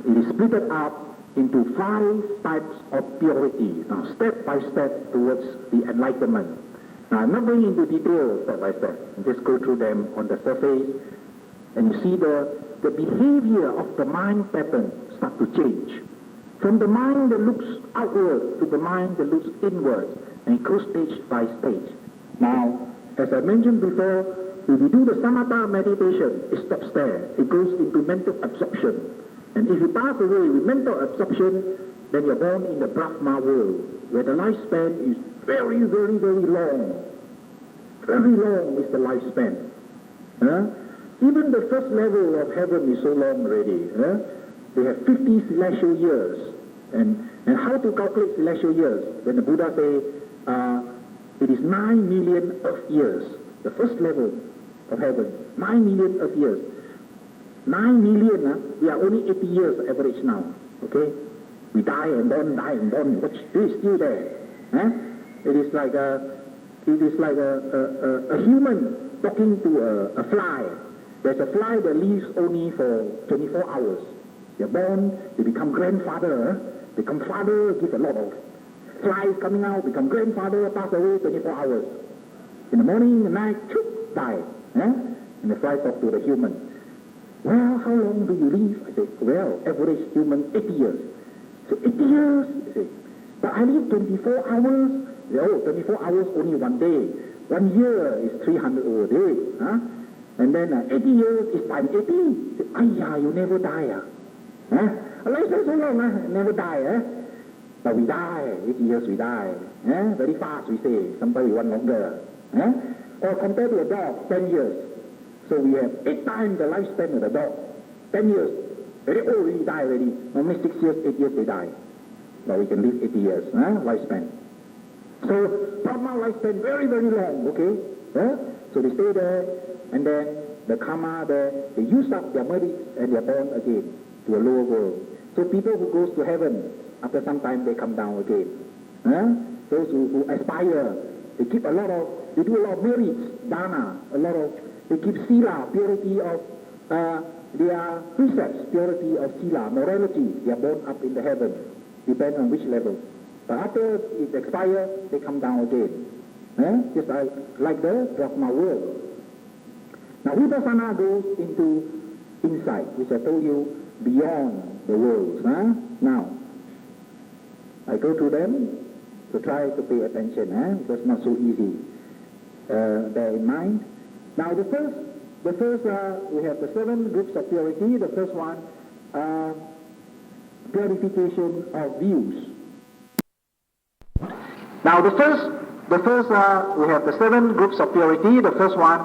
It is split up into 5 types of purity. Now step by step towards the enlightenment. Now I'm not going into detail step by step. I just go through them on the surface, and you see the behavior of the mind pattern start to change. From the mind that looks outward to the mind that looks inward, and it goes stage by stage. Now, as I mentioned before, if you do the samatha meditation, it stops there. It goes into mental absorption. And if you pass away with mental absorption, then you're born in the Brahma world, where the lifespan is very long. Very long is the lifespan. Even the first level of heaven is so long already. They have 50 celestial years. And how to calculate celestial years? When the Buddha say, it is 9 million Earth years. The first level of heaven, 9 million Earth years. 9 million, we are only 80 years average now. Okay? We die and born, but we're still there. It is like a human talking to a fly. There's a fly that lives only for 24 hours. They're born, they become grandfather, become father, give a lot of flies coming out, become grandfather, pass away 24 hours. In the morning, the night, choop, die. And the fly talk to the human. Well, how long do you live? I say, well, average human 80 years. So 80 years, I say, but I live 24 hours. Oh, 24 hours, only 1 day. 1 year is 300 over a day. And then 80 years is times 80. Say, ayah, you never die. Life is so long, never die. But we die, 80 years we die. Very fast, we say. Sometimes we want longer. Or compared to a dog, 10 years. So we have 8 times the lifespan of the dog. 10 years. Very old, really die already. Only 6 years, 8 years they die. But we can live 80 years, lifespan. So, Brahma lifespan, very long, okay? So they stay there, and then the karma there, they use up their merits, and they are born again to a lower world. So people who goes to heaven, after some time they come down again. Those who aspire, they do a lot of merits, dana, they keep sila, purity of their precepts, purity of sila, morality. They are born up in the heaven, depending on which level. But after it expires, they come down again. Just like the Brahma world. Now Vipassana goes into insight, which I told you, beyond the worlds. Now, I go to them, so try to pay attention, because it's not so easy. Bear in mind. Now the first we have the 7 groups of purity. The first one, purification of views. Now the first we have the 7 groups of purity. The first one,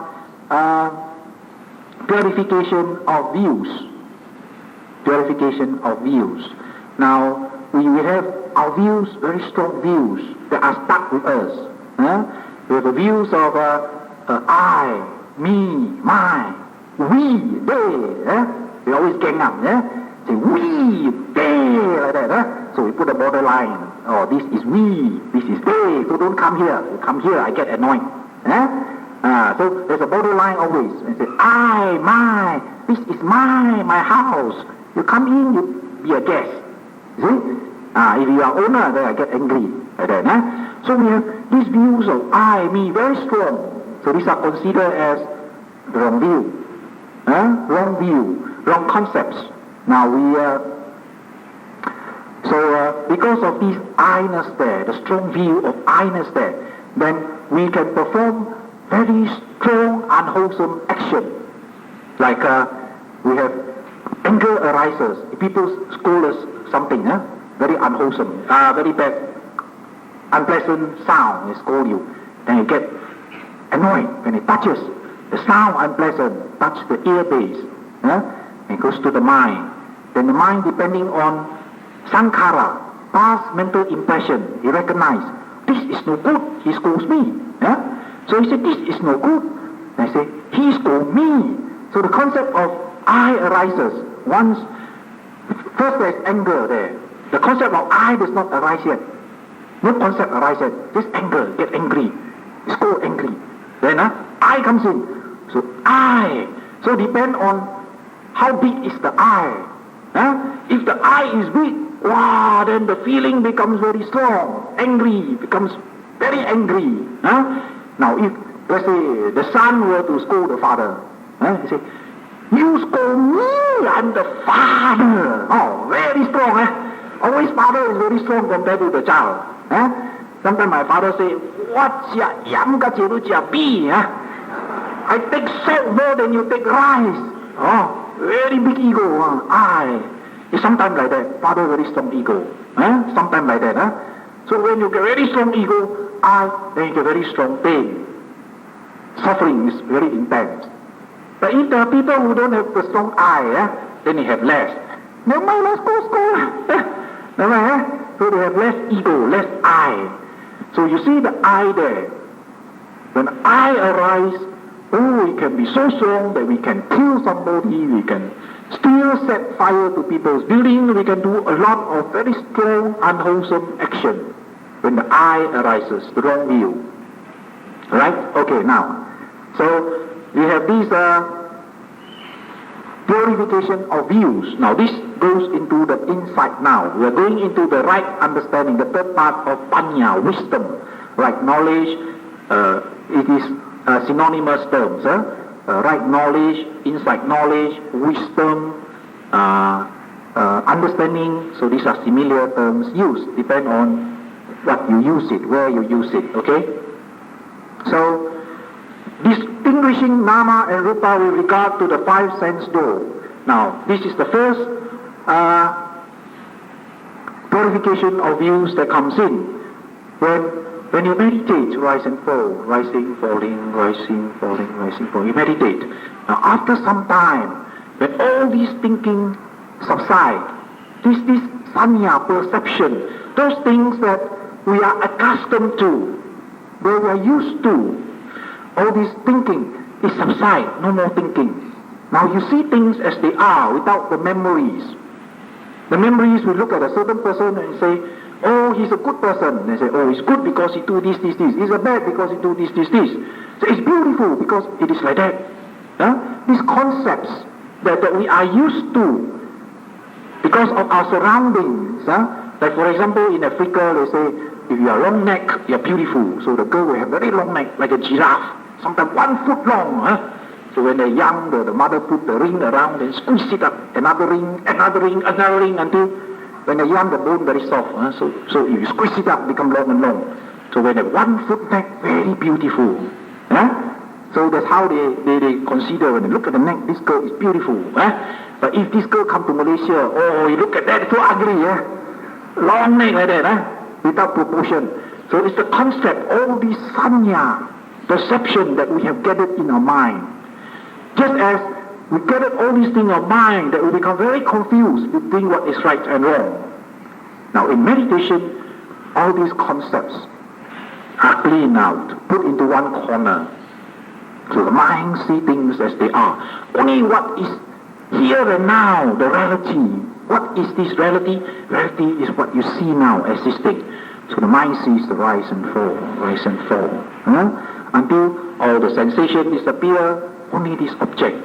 purification of views. Purification of views. Now we have our views, very strong views that are stuck with us. We have the views of I, me, my, we, they. We always gang up. Say we, they, like that. So we put a borderline. Oh, this is we, this is they. So don't come here. You come here, I get annoyed. So there's a borderline always. And say, I, my, this is my house. You come in, you be a guest. See? If you are owner, then I get angry. Like that, So we have these views of I, me, very strong. So these are considered as the wrong view. Wrong view, wrong concepts. Now because of this I-ness there, the strong view of I-ness there, then we can perform very strong, unwholesome action. Like we have anger arises. People scold us something, very unwholesome, very bad, unpleasant sound, they scold you. Then you get annoyed when it touches. The sound unpleasant, touch the ear base, and goes to the mind. Then the mind, depending on sankhara, past mental impression, he recognizes, this is no good, he scolds me. So he said, this is no good. And I say, he scolds me. So the concept of I arises. Once, first there's anger there. The concept of I does not arise yet. No concept arises yet. Just anger, get angry. Scold angry. Then I comes in. So I. So depend on how big is the I. If the I is big, wow, then the feeling becomes very strong. Angry becomes very angry. Now if, let's say, the son were to scold the father, he say, you scold me, I'm the father. Oh, very strong. Always father is very strong compared to the child. Sometimes my father say, what yam ka jiru jia bi, I take salt more than you take rice. Oh, very big ego. I. It's sometimes like that. Father very strong ego. Sometimes like that. So when you get very strong ego, then you get very strong pain. Suffering is very intense. But if there are people who don't have the strong I, then they have less. Never mind, let's go. Never mind, So they have less ego, less I. So you see the I there. When I arise, it can be so strong that we can kill somebody, we can still set fire to people's buildings, we can do a lot of very strong, unwholesome action when the I arises, the wrong view. Right? Okay, now. So we have these purification of views. Now this goes into the insight now. We are going into the right understanding, the third part of panya, wisdom. Right knowledge, it is synonymous terms. Right knowledge, insight knowledge, wisdom, understanding. So these are similar terms used, depend on what you use it, where you use it, okay? So, distinguishing nama and rupa with regard to the five sense door. Now, this is the first purification of views that comes in. When you meditate, rise and fall, rising, falling, rising, falling, rising, falling, you meditate. Now, after some time, when all these thinking subside, this sanya, perception, those things that we are accustomed to, where we are used to, all this thinking is subside, no more thinking. Now you see things as they are without the memories. The memories, we look at a certain person and say, oh, he's a good person. They say, oh, he's good because he do this, this, this. He's a bad because he do this, this, this. So it's beautiful because it is like that. These concepts that we are used to because of our surroundings. Like for example, in Africa, they say, if you are long neck, you are beautiful. So the girl will have very long neck, like a giraffe. Sometimes 1 foot long. So when they're young, the mother put the ring around and squeeze it up. Another ring, another ring, another ring, until when they're young, the bone very soft. So if you squeeze it up, become long and long. So when they 1 foot neck, very beautiful. So that's how they consider, when they look at the neck, this girl is beautiful. But if this girl come to Malaysia, oh, you look at that, it's so ugly. Long neck like that, without proportion. So it's the concept, all these sanya, perception that we have gathered in our mind. Just as we gathered all these things in our mind, that we become very confused between what is right and wrong. Now in meditation, all these concepts are cleaned out, put into one corner. So the mind sees things as they are. Only what is here and now, the reality. What is this reality? Reality is what you see now existing. So the mind sees the rise and fall, rise and fall. until all the sensation disappear, only this object.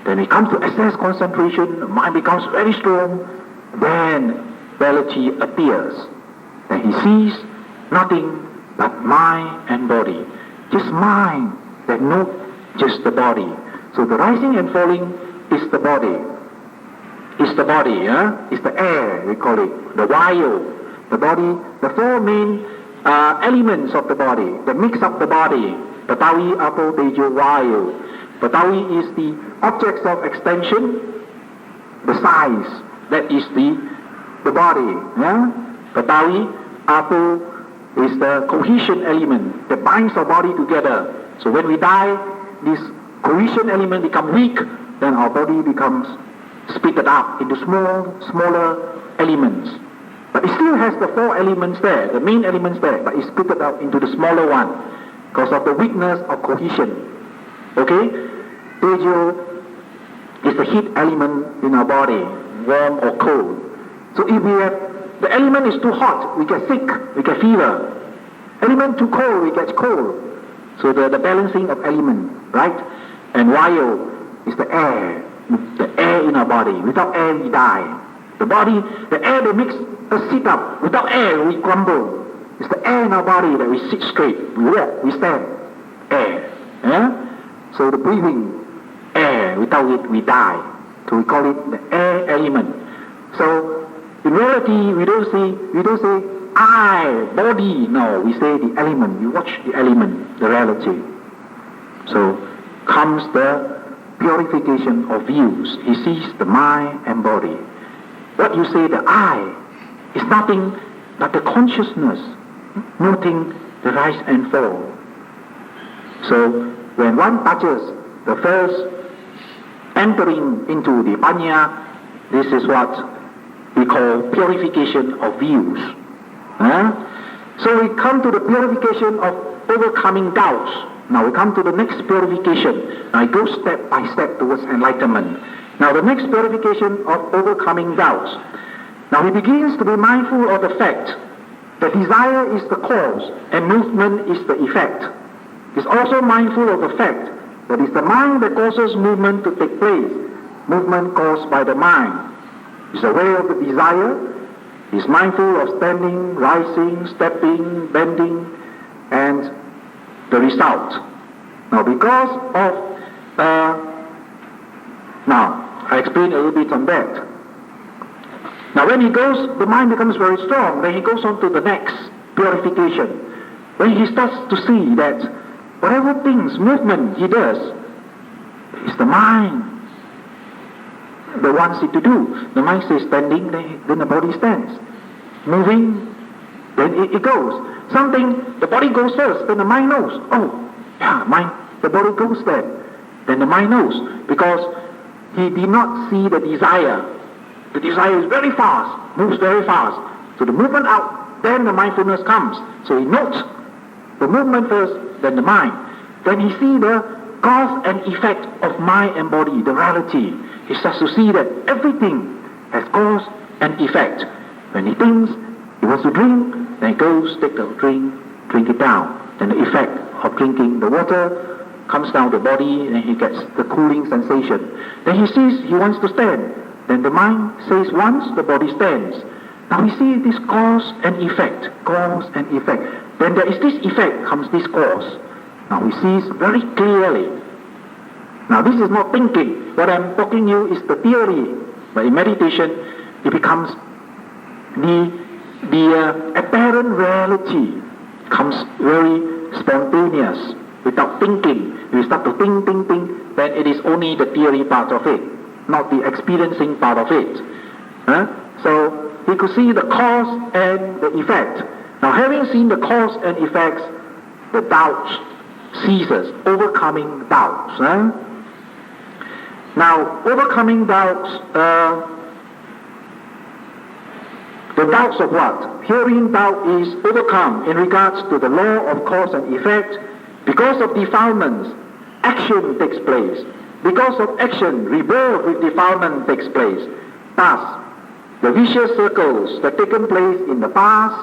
Then we come to excess concentration, the mind becomes very strong, then reality appears. Then he sees nothing but mind and body. Just mind, then not just the body. So the rising and falling is the body. It's the body, it's the air, we call it, the vayu. The body, the four main elements of the body, that makes up the body. Patavi, Apo, Tejo, Vayu. Patavi is the objects of extension, the size, that is the body. Patavi, Apo is the cohesion element that binds our body together. So when we die, this cohesion element becomes weak, then our body becomes splitted up into smaller elements. But it still has the four elements there, the main elements there, but it's splitted up into the smaller one because of the weakness of cohesion. Okay? Tejo is the heat element in our body, warm or cold. So if we have, the element is too hot, we get sick, we get fever. Element too cold, we get cold. So the balancing of element, right? And Vayu is the air in our body. Without air, we die. The body, the air that makes us sit up. Without air, we crumble. It's the air in our body that we sit straight. We walk, we stand. Air. So the breathing, air. Without it, we die. So we call it the air element. So in reality, we don't say I, body. No, we say the element. We watch the element, the reality. So comes the purification of views. He sees the mind and body. What you say, the I, is nothing but the consciousness, noting the rise and fall. So when one touches the first entering into the Panya, this is what we call purification of views. So we come to the purification of overcoming doubts. Now we come to the next purification. Now it goes step by step towards enlightenment. Now the next purification of overcoming doubts. Now he begins to be mindful of the fact that desire is the cause and movement is the effect. He's also mindful of the fact that it's the mind that causes movement to take place. Movement caused by the mind. He's aware of the desire. He's mindful of standing, rising, stepping, bending, and the result. Now because of now I explain a little bit on that. Now when he goes, the mind becomes very strong. Then he goes on to the next purification. When he starts to see that whatever things, movement he does, it's the mind that wants it to do. The mind says standing, then the body stands. Moving, then it goes. Something, the body goes first, then the mind knows. Oh, yeah, the body goes there. Then the mind knows, because he did not see the desire. The desire is very fast, moves very fast. So the movement out, then the mindfulness comes. So he notes the movement first, then the mind. Then he sees the cause and effect of mind and body, the reality. He starts to see that everything has cause and effect. When he thinks he wants to drink, then he goes, take the drink it down. Then the effect of drinking the water comes down the body, and he gets the cooling sensation. Then he sees he wants to stand. Then the mind says once, the body stands. Now we see this cause and effect, cause and effect. Then there is this effect, comes this cause. Now we see very clearly. Now this is not thinking. What I'm talking to you is the theory. But in meditation, it becomes the apparent reality comes very spontaneous, without thinking. You start to think, then it is only the theory part of it, not the experiencing part of it. So he could see the cause and the effect. Now having seen the cause and effects, the doubts ceases, overcoming doubts. Now overcoming doubts, the doubts of what? Herein doubt is overcome in regards to the law of cause and effect. Because of defilements, action takes place. Because of action, rebirth with defilement takes place. Thus, the vicious circles that taken place in the past,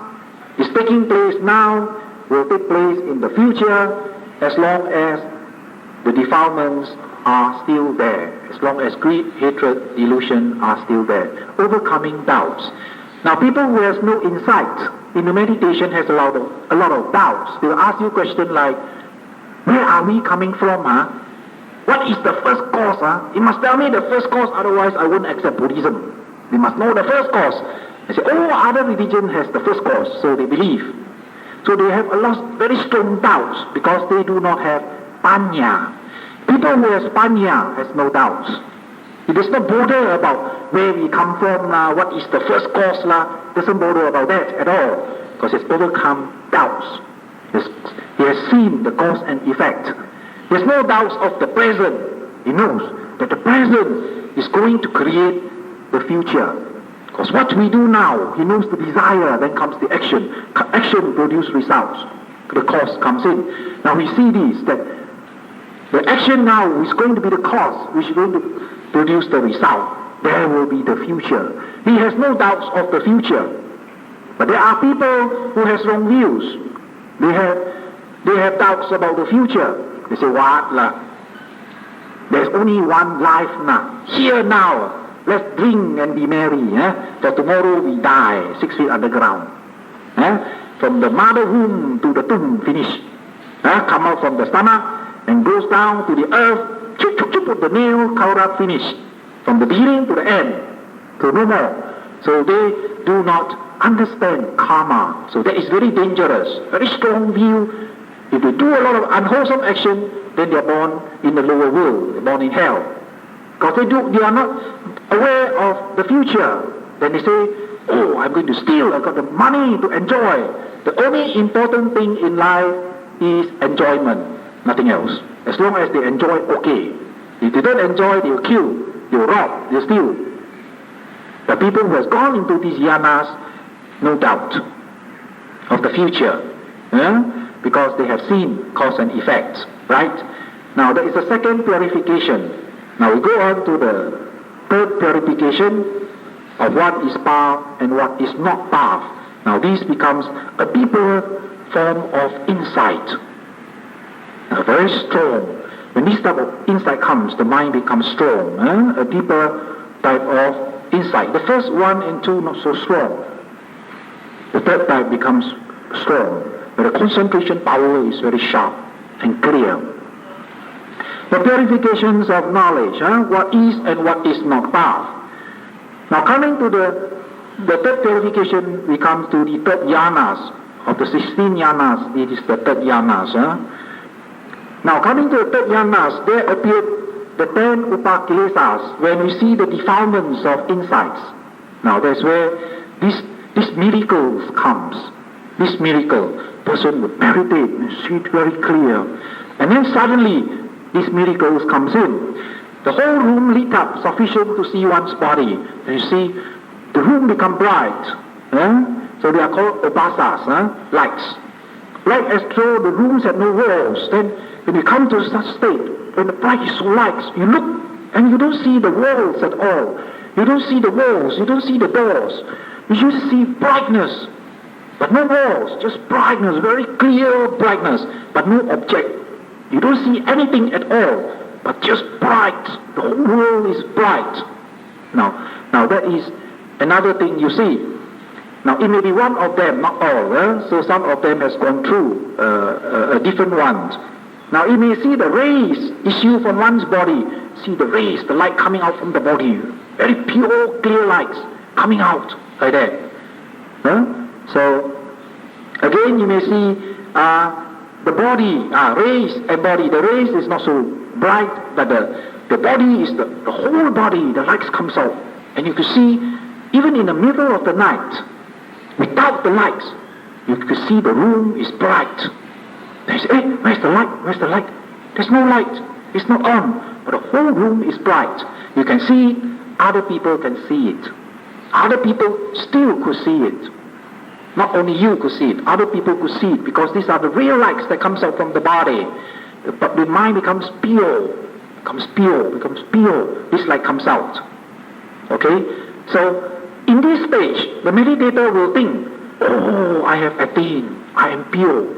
is taking place now, will take place in the future, as long as the defilements are still there, as long as greed, hatred, delusion are still there. Overcoming doubts. Now people who has no insight in the meditation has a lot of doubts. They'll ask you questions like, where are we coming from? What is the first cause? You must tell me the first cause, otherwise I won't accept Buddhism. They must know the first cause. They say, oh, other religion has the first cause, so they believe. So they have a lot very strong doubts because they do not have panya. People who has panya has no doubts. It does not bother about where we come from, what is the first cause, doesn't bother about that at all, because it's overcome doubts. He has seen the cause and effect. There's no doubts of the present. He knows that the present is going to create the future. Because what we do now, he knows the desire, then comes the action. Action produces results. The cause comes in. Now we see this, that the action now is going to be the cause, which is going to produce the result. There will be the future. He has no doubts of the future. But there are people who has wrong views. They have doubts about the future. They say, what lah? There's only one life now. Here now. Let's drink and be merry. For tomorrow we die 6 feet underground. From the mother womb to the tomb, finish. Come out from the stomach and goes down to the earth. Put the nail, cover up, finish. From the beginning to the end. So no more. So they do not understand karma. So that is very dangerous. Very strong view. If they do a lot of unwholesome action, then they are born in the lower world. They are born in hell. Because they are not aware of the future. Then they say, oh, I'm going to steal. I've got the money to enjoy. The only important thing in life is enjoyment. Nothing else. As long as they enjoy, okay. If they don't enjoy, they'll kill, they'll rob, they'll steal. The people who has gone into these yanas, no doubt of the future. Because they have seen cause and effect. Right? Now there is a second purification. Now we go on to the third purification of what is path and what is not path. Now this becomes a deeper form of insight. Now very strong. When this type of insight comes, the mind becomes strong. A deeper type of insight. The first 1 and 2 not so strong. The third type becomes strong. But the concentration power is very sharp and clear. The purifications of knowledge, what is and what is not path. Now coming to the third purification, we come to the third yanas. Of the 16 yanas, it is the third yanas. Now coming to the third yanas, there appeared the 10 upakilesas, when we see the defilements of insights. Now that's where this miracle comes. This miracle, person would meditate and see it very clear. And then suddenly, this miracle comes in. The whole room lit up, sufficient to see one's body. And you see, the room become bright. So they are called upasas, lights. Like as though the rooms had no walls. Then when you come to such state, when the bright is so light, you look and you don't see the walls at all. You don't see the walls, you don't see the doors. You just see brightness. But no walls, just brightness, very clear brightness, but no object. You don't see anything at all, but just bright. The whole world is bright. Now that is another thing you see. Now it may be one of them, not all. So some of them has gone through a different ones. Now you may see the rays issue from one's body. See the rays, the light coming out from the body. Very pure, clear lights coming out like that. So again you may see the body, rays and body. The rays is not so bright, but the body is the whole body, the lights comes out. And you can see, even in the middle of the night, without the lights, you can see the room is bright. They say, hey, where's the light? Where's the light? There's no light. It's not on. But the whole room is bright. You can see, other people can see it. Other people still could see it. Not only you could see it, other people could see it, because these are the real lights that comes out from the body. But the mind becomes pure. This light comes out. Okay? So, in this stage, the meditator will think, oh, I have attained. I am pure.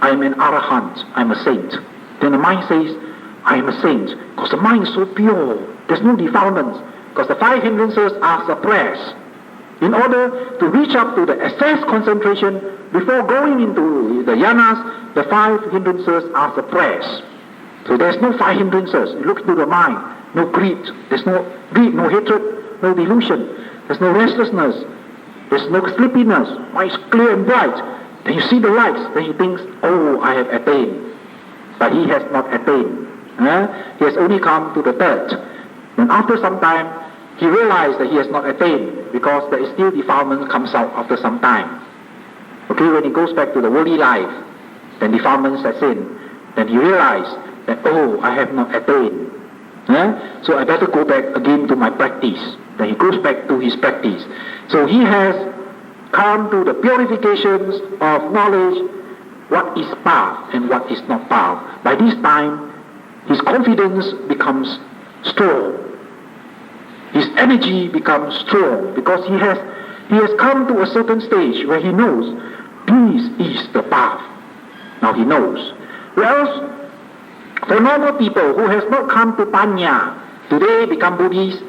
I am an arahant, I am a saint. Then the mind says, I am a saint, because the mind is so pure, there's no defilements, because the 5 hindrances are suppressed. In order to reach up to the excess concentration, before going into the yanas, the 5 hindrances are suppressed. So there's no 5 hindrances. You look into the mind, no greed, there's no greed, no hatred, no delusion, there's no restlessness, there's no sleepiness, mind is clear and bright. Then you see the lights, then he thinks, oh, I have attained. But he has not attained. He has only come to the third. Then after some time, he realized that he has not attained, because there is still defilement comes out after some time. Okay, when he goes back to the worldly life, then defilement sets in. Then he realized that, oh, I have not attained. So I better go back again to my practice. Then he goes back to his practice. So he has come to the purifications of knowledge, what is path and what is not path. By this time, his confidence becomes strong. His energy becomes strong, because he has come to a certain stage where he knows this is the path. Now he knows. Whereas for normal people who has not come to Panya, today become Buddhist,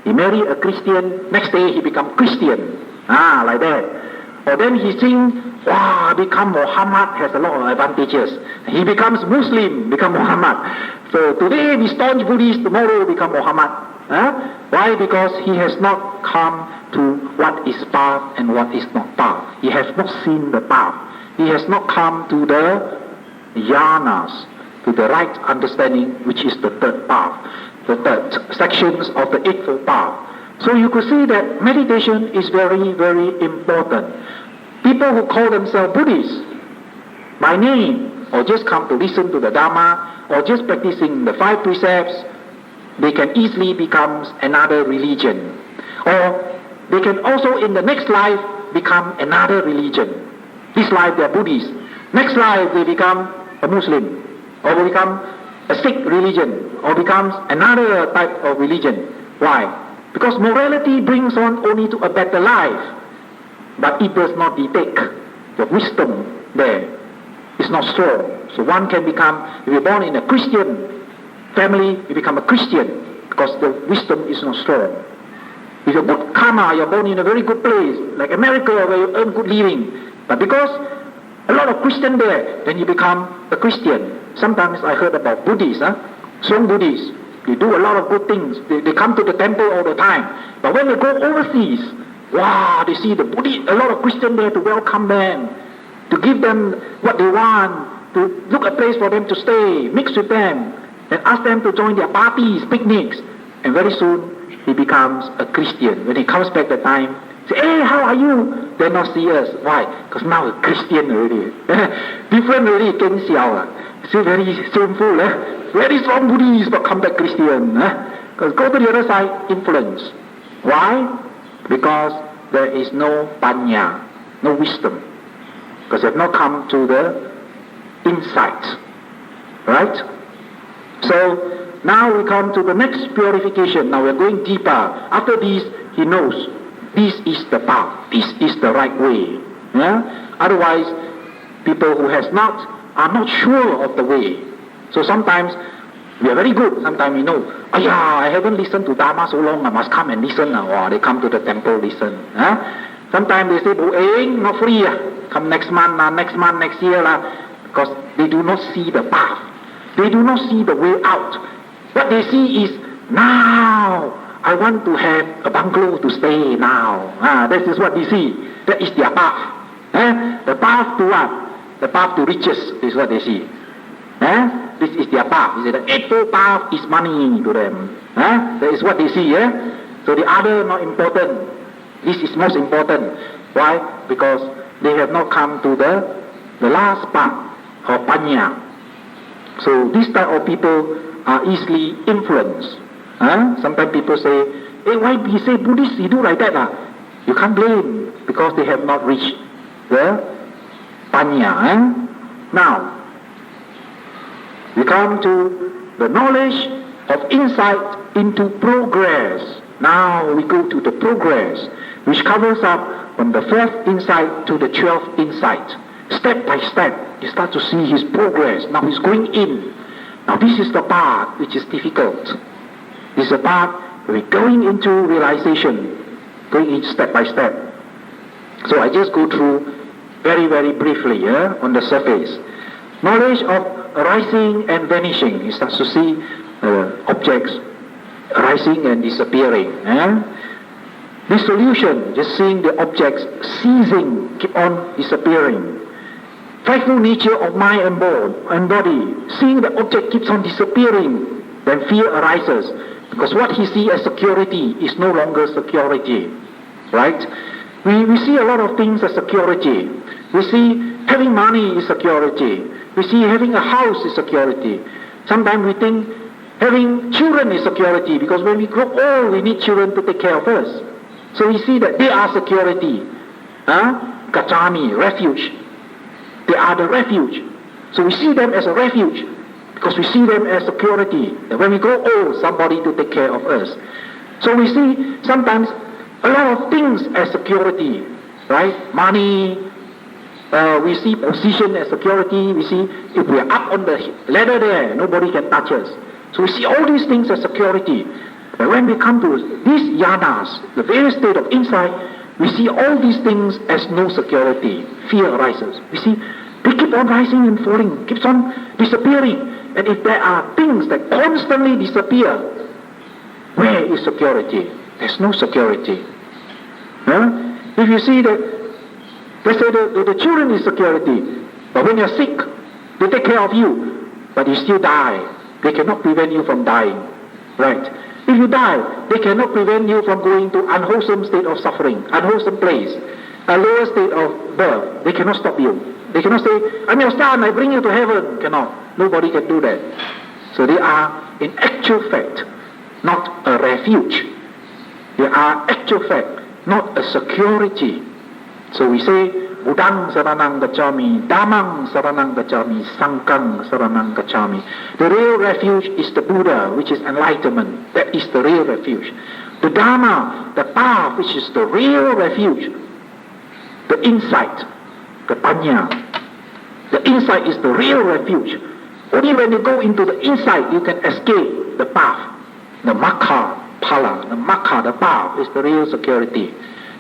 he marry a Christian, next day he become Christian. Like that. Or then he thinks, wow, become Muhammad has a lot of advantages. He becomes Muslim, become Muhammad. So today we staunch Buddhist, tomorrow become Muhammad. Why? Because he has not come to what is path and what is not path. He has not seen the path. He has not come to the yanas, to the right understanding, which is the third path, the third sections of the Eightfold Path. So you could see that meditation is very, very important. People who call themselves Buddhists by name, or just come to listen to the Dharma, or just practicing the 5 precepts, they can easily become another religion. Or they can also in the next life become another religion. This life they are Buddhists. Next life they become a Muslim, or they become a Sikh religion, or becomes another type of religion. Why? Because morality brings on only to a better life, but it does not detect the wisdom there. It's not strong. So one can become, if you're born in a Christian family, you become a Christian, because the wisdom is not strong. If you're good karma, you're born in a very good place, like America, where you earn good living. But because a lot of Christian there, then you become a Christian. Sometimes I heard about Buddhists, strong Buddhists. They do a lot of good things. They come to the temple all the time. But when they go overseas, wow, they see the Buddhist, a lot of Christians there to welcome them, to give them what they want, to look a place for them to stay, mix with them, and ask them to join their parties, picnics. And very soon, he becomes a Christian. When he comes back that time, say, hey, how are you? They not see us. Why? Because now a Christian already. Different already, Ken Xiao. Still very shameful. Very strong Buddhist, but come back Christian. Because go to the other side, influence. Why? Because there is no panya, no wisdom. Because they have not come to the insight. Right? So, now we come to the next purification. Now we are going deeper. After this, he knows this is the path. This is the right way. Otherwise, people who are not sure of the way. So sometimes we are very good. Sometimes we know, I haven't listened to Dharma so long, I must come and listen now. Or they come to the temple, listen. Sometimes they say, not free. Come next month, next year. Because they do not see the path. They do not see the way out. What they see is, now I want to have a bungalow to stay now. That is what they see. That is their path. The path to what? The path to riches is what they see. This is their path. The Eightfold Path is money to them. That is what they see. So the other not important. This is most important. Why? Because they have not come to the last path of Panya. So this type of people are easily influenced. Sometimes people say, hey, why he say Buddhists, he do like that? You can't blame, because they have not reached the Panya. Now, we come to the knowledge of insight into progress. Now we go to the progress, which covers up from the 4th insight to the 12th insight. Step by step, you start to see his progress. Now he's going in. Now this is the part which is difficult. This is the part where we're going into realization, going in step by step. So I just go through very, very briefly on the surface. Knowledge of arising and vanishing. You start to see objects arising and disappearing. Dissolution, just seeing the objects ceasing, keep on disappearing. Frightful nature of mind and body, seeing the object keeps on disappearing, then fear arises. Because what he sees as security is no longer security. Right? We see a lot of things as security. We see having money is security. We see having a house is security. Sometimes we think having children is security, because when we grow old, we need children to take care of us. So we see that they are security. Gachami, refuge. They are the refuge. So we see them as a refuge, because we see them as security. And when we grow old, somebody to take care of us. So we see sometimes a lot of things as security, right? Money, we see position as security. We see if we are up on the ladder there, nobody can touch us. So we see all these things as security. But when we come to these yanas, the various state of insight, we see all these things as no security. Fear arises. We see they keep on rising and falling, keeps on disappearing. And if there are things that constantly disappear, where is security? There's no security. If you see that, let's say the children is security, but when you're sick, they take care of you, but you still die. They cannot prevent you from dying. Right? If you die, they cannot prevent you from going to unwholesome state of suffering, unwholesome place, a lower state of birth. They cannot stop you. They cannot say, I'm your son, I bring you to heaven. Cannot. Nobody can do that. So they are, in actual fact, not a refuge. They are, actual fact, not a security. So we say, Buddhang saranang gacchami, Dhammang saranang gacchami, Sanghang saranang gacchami. The real refuge is the Buddha, which is enlightenment. That is the real refuge. The Dharma, the path, which is the real refuge. The insight, the Panya. The insight is the real refuge. Only when you go into the insight, you can escape the path. The Makha, Phala, the Makha, the path, is the real security.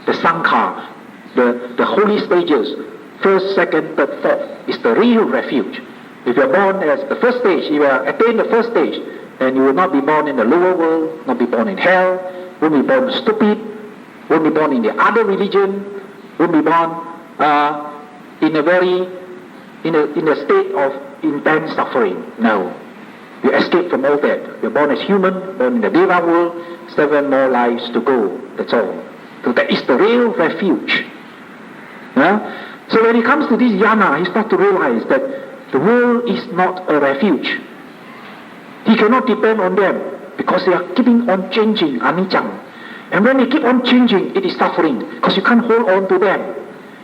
The Sangha, the holy stages, first, second, third, fourth, is the real refuge. If you're born as the first stage, you will attain the first stage, and you will not be born in the lower world, not be born in hell, won't be born stupid, won't be born in the other religion, won't be born in a state of intense suffering. No. You escape from all that. You're born as human, born in the Deva world, 7 more lives to go. That's all. So that is the real refuge. So when it comes to this yana, he starts to realize that the world is not a refuge. He cannot depend on them because they are keeping on changing, anicca. And when they keep on changing, it is suffering because you can't hold on to them.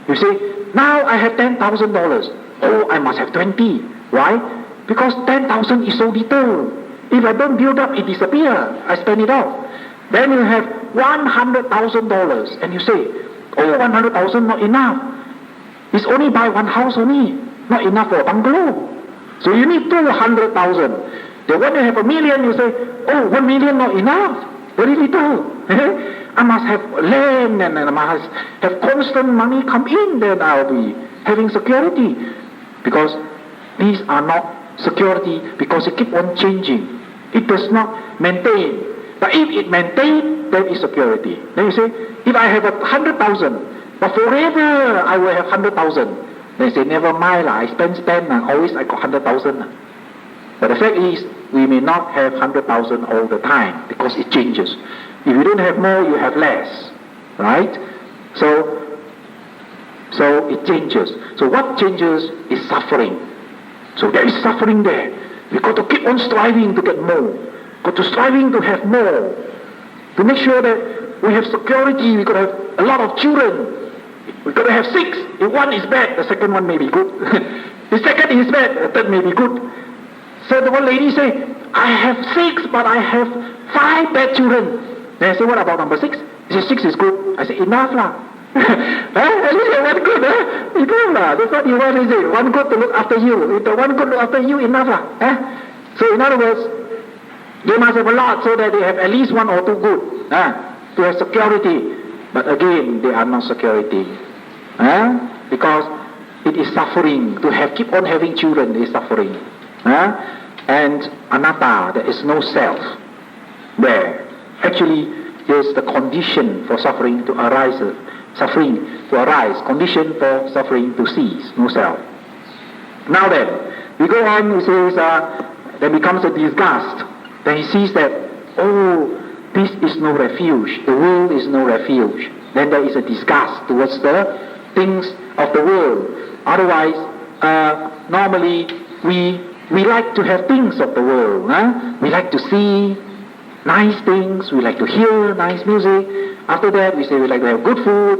You say, now I have $10,000. Oh, I must have 20. Why? Because 10,000 is so little. If I don't build up, it disappears. I spend it all. Then you have $100,000 and you say, oh, 100,000 not enough. It's only buy one house only, not enough for a bungalow. So you need 200,000. Then when you have $1 million, you say, oh, 1 million not enough, very little. I must have land and I must have constant money come in, then I'll be having security. Because these are not security, because it keep on changing. It does not maintain. But if it maintains, then it's security. Then you say, if I have 100,000, but forever I will have 100,000. They say, never mind, I spend, always I got 100,000. But the fact is, we may not have 100,000 all the time, because it changes. If you don't have more, you have less. Right? So it changes. So what changes is suffering. So there is suffering there. We've got to keep on striving to get more. Got to striving to have more. To make sure that we have security, we've got to have a lot of children. We've got to have 6. If one is bad, the second one may be good. The second is bad, the third may be good. So the one lady say, I have 6, but I have 5 bad children. Then I say, what about number 6? She said, 6 is good. I said, enough lah. At least you have one good. Enough. That's what you want, is it? One good to look after you. If the one good look after you, enough. So in other words, they must have a lot so that they have at least one or two good to have security. But again, they are not security. Because it is suffering. To keep on having children is suffering. And anatta, there is no self there. Actually, is the condition for suffering to arise. Condition for suffering to cease. No self. Now then, we go on. He says, there becomes a disgust. Then he sees that, this is no refuge. The world is no refuge. Then there is a disgust towards the things of the world. Otherwise, normally we like to have things of the world. We like to see nice things. We like to hear nice music. After that, we say we like to have good food.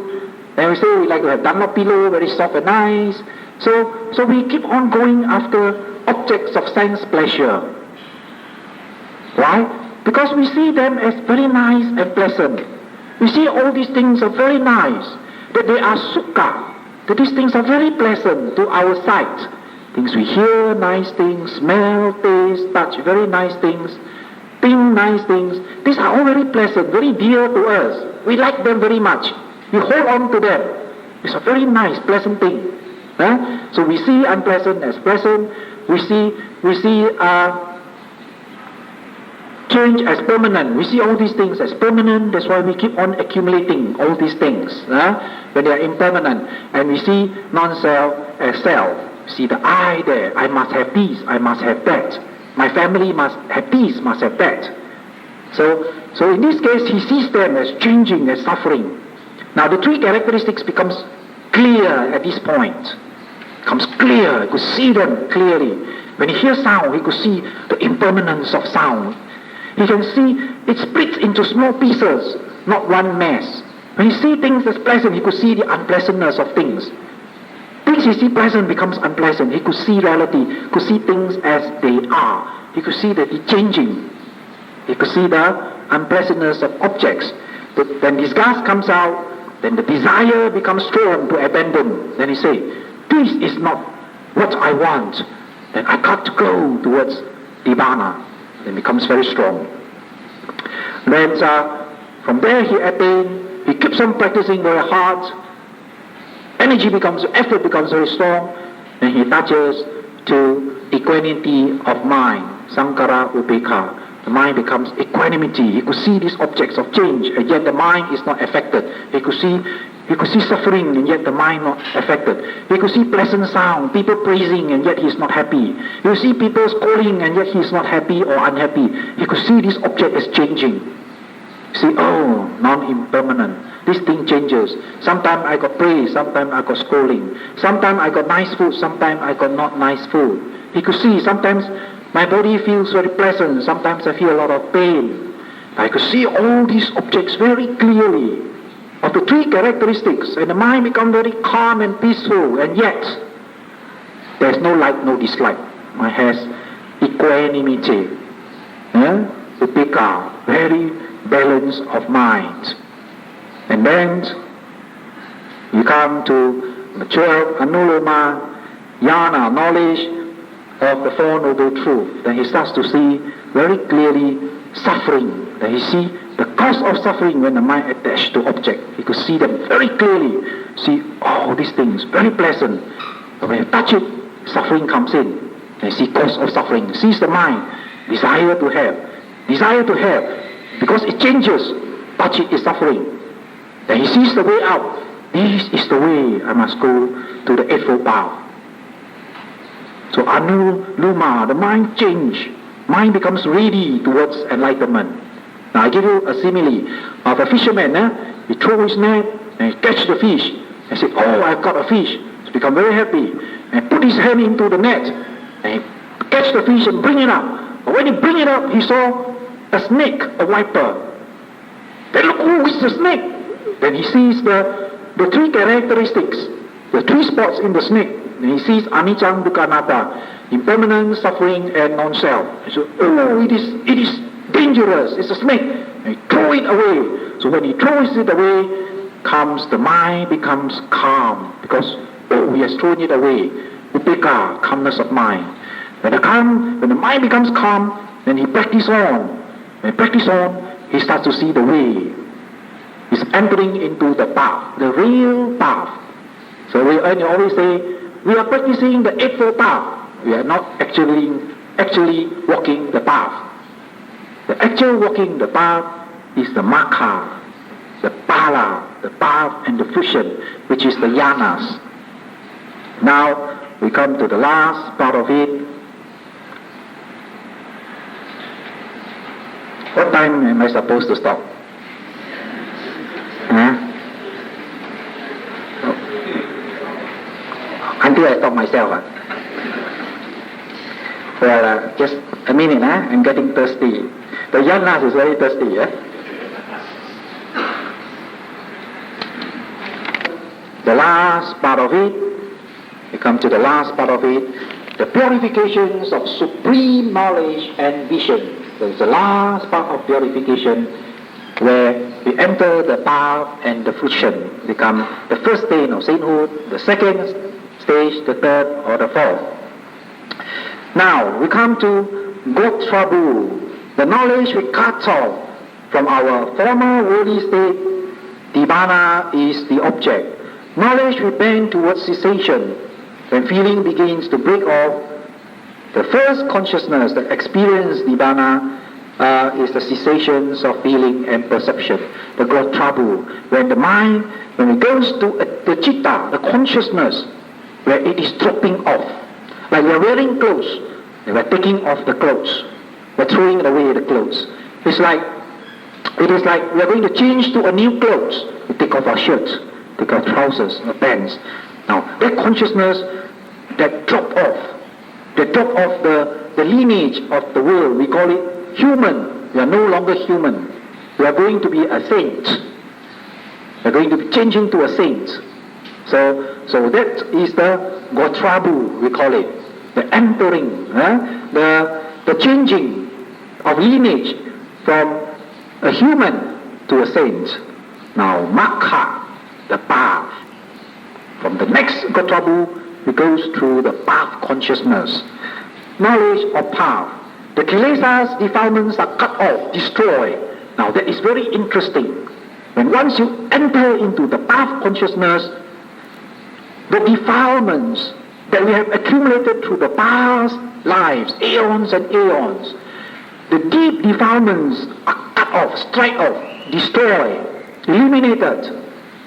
Then we say we like to have Dhamma pillow, very soft and nice. So we keep on going after objects of sense pleasure. Why? Because we see them as very nice and pleasant. We see all these things are very nice, that they are sukha, that these things are very pleasant to our sight. Things we hear, nice things, smell, taste, touch, very nice things, think nice things. These are all very pleasant, very dear to us. We like them very much. We hold on to them. It's a very nice, pleasant thing. So we see unpleasant as pleasant. We see change as permanent. We see all these things as permanent. That's why we keep on accumulating all these things when they are impermanent. And we see non-self as self. See the I there. I must have this. I must have that. My family must have this, must have that. So in this case, he sees them as changing, as suffering. Now the three characteristics becomes clear at this point. Becomes clear. He could see them clearly. When he hears sound, he could see the impermanence of sound. He can see it splits into small pieces, not one mass. When he sees things as pleasant, he could see the unpleasantness of things. Things he sees pleasant becomes unpleasant. He could see reality, could see things as they are. He could see that it's changing. He could see the unpleasantness of objects. But when disgust comes out, then the desire becomes strong to abandon. Then he says, this is not what I want. Then I got to go towards Nibbana. Then becomes very strong. Then from there he keeps on practicing very hard. Effort becomes very strong. Then he touches to equanimity of mind, sankhara upekha. The mind becomes equanimity. He could see these objects of change, and yet the mind is not affected. He could see suffering, and yet the mind not affected. He could see pleasant sound, people praising, and yet he is not happy. He could see people scolding, and yet he is not happy or unhappy. He could see this object as changing. See, non-impermanent. This thing changes. Sometimes I got praise, sometimes I got scolding. Sometimes I got nice food, sometimes I got not nice food. He could see, sometimes my body feels very pleasant, sometimes I feel a lot of pain. I could see all these objects very clearly of the three characteristics, and the mind becomes very calm and peaceful, and yet there's no like, no dislike. Mind has equanimity, upekha, very balance of mind. And then you come to mature anuloma jnana, knowledge of the Four Noble Truths. Then he starts to see very clearly suffering. Then he see the cause of suffering when the mind attached to object. He could see them very clearly. See all these things, very pleasant. But when you touch it, suffering comes in. Then see cause of suffering. Sees the mind, desire to have. Because it changes. Touch it is suffering. Then he sees the way out. This is the way I must go to the Eightfold Path. So anuloma, the mind change. Mind becomes ready towards enlightenment. Now I give you a simile of a fisherman. He throw his net and he catch the fish. And say, I've got a fish. He's become very happy. And put his hand into the net and he catch the fish and bring it up. But when he bring it up, he saw a snake, a viper. Then look, it's a snake. Then he sees the three characteristics, the three spots in the snake. And he sees anicca, dukkha, anatta, impermanent, suffering, and non-self. So, it is dangerous. It's a snake. And he throw it away. So when he throws it away, comes, the mind becomes calm because he has thrown it away. Upekkha, calmness of mind. When the mind becomes calm, then he practices on. When he practices on, he starts to see the way. He's entering into the path, the real path. So we always say, we are practicing the Eightfold Path. We are not actually walking the path. The actual walking the path is the Magga, the Phala, the path and the fusion, which is the Yanas. Now we come to the last part of it. What time am I supposed to stop? Until I stop myself. Well, just a minute. I'm getting thirsty. The Yanas is very thirsty. The last part of it, we come to the last part of it, the purifications of supreme knowledge and vision. So it's the last part of purification where we enter the path and the fruition, become the first stage of sainthood, the second stage, the third or the fourth. Now we come to Gotrabu, the knowledge we cut off from our former worldly state. Nibbana is the object. Knowledge we bend towards cessation. When feeling begins to break off, the first consciousness that experiences Nibbana is the cessations of feeling and perception, the Gotrabu. When it goes to the Chitta, the consciousness, where it is dropping off. Like we are wearing clothes, and we are taking off the clothes. We are throwing away the clothes. It is like we are going to change to a new clothes. We take off our shirts, take our trousers, our pants. Now, that consciousness that drop off the lineage of the world, we call it human. We are no longer human. We are going to be a saint. We are going to be changing to a saint. So that is the Gotrabu, we call it. The entering, the changing of lineage from a human to a saint. Now, Magga, the path. From the next Gotrabu, it goes through the path consciousness. Knowledge of path. The kilesas, defilements are cut off, destroyed. Now, that is very interesting. When once you enter into the path consciousness, the defilements that we have accumulated through the past lives, aeons and aeons, the deep defilements are cut off, strike off, destroyed, eliminated.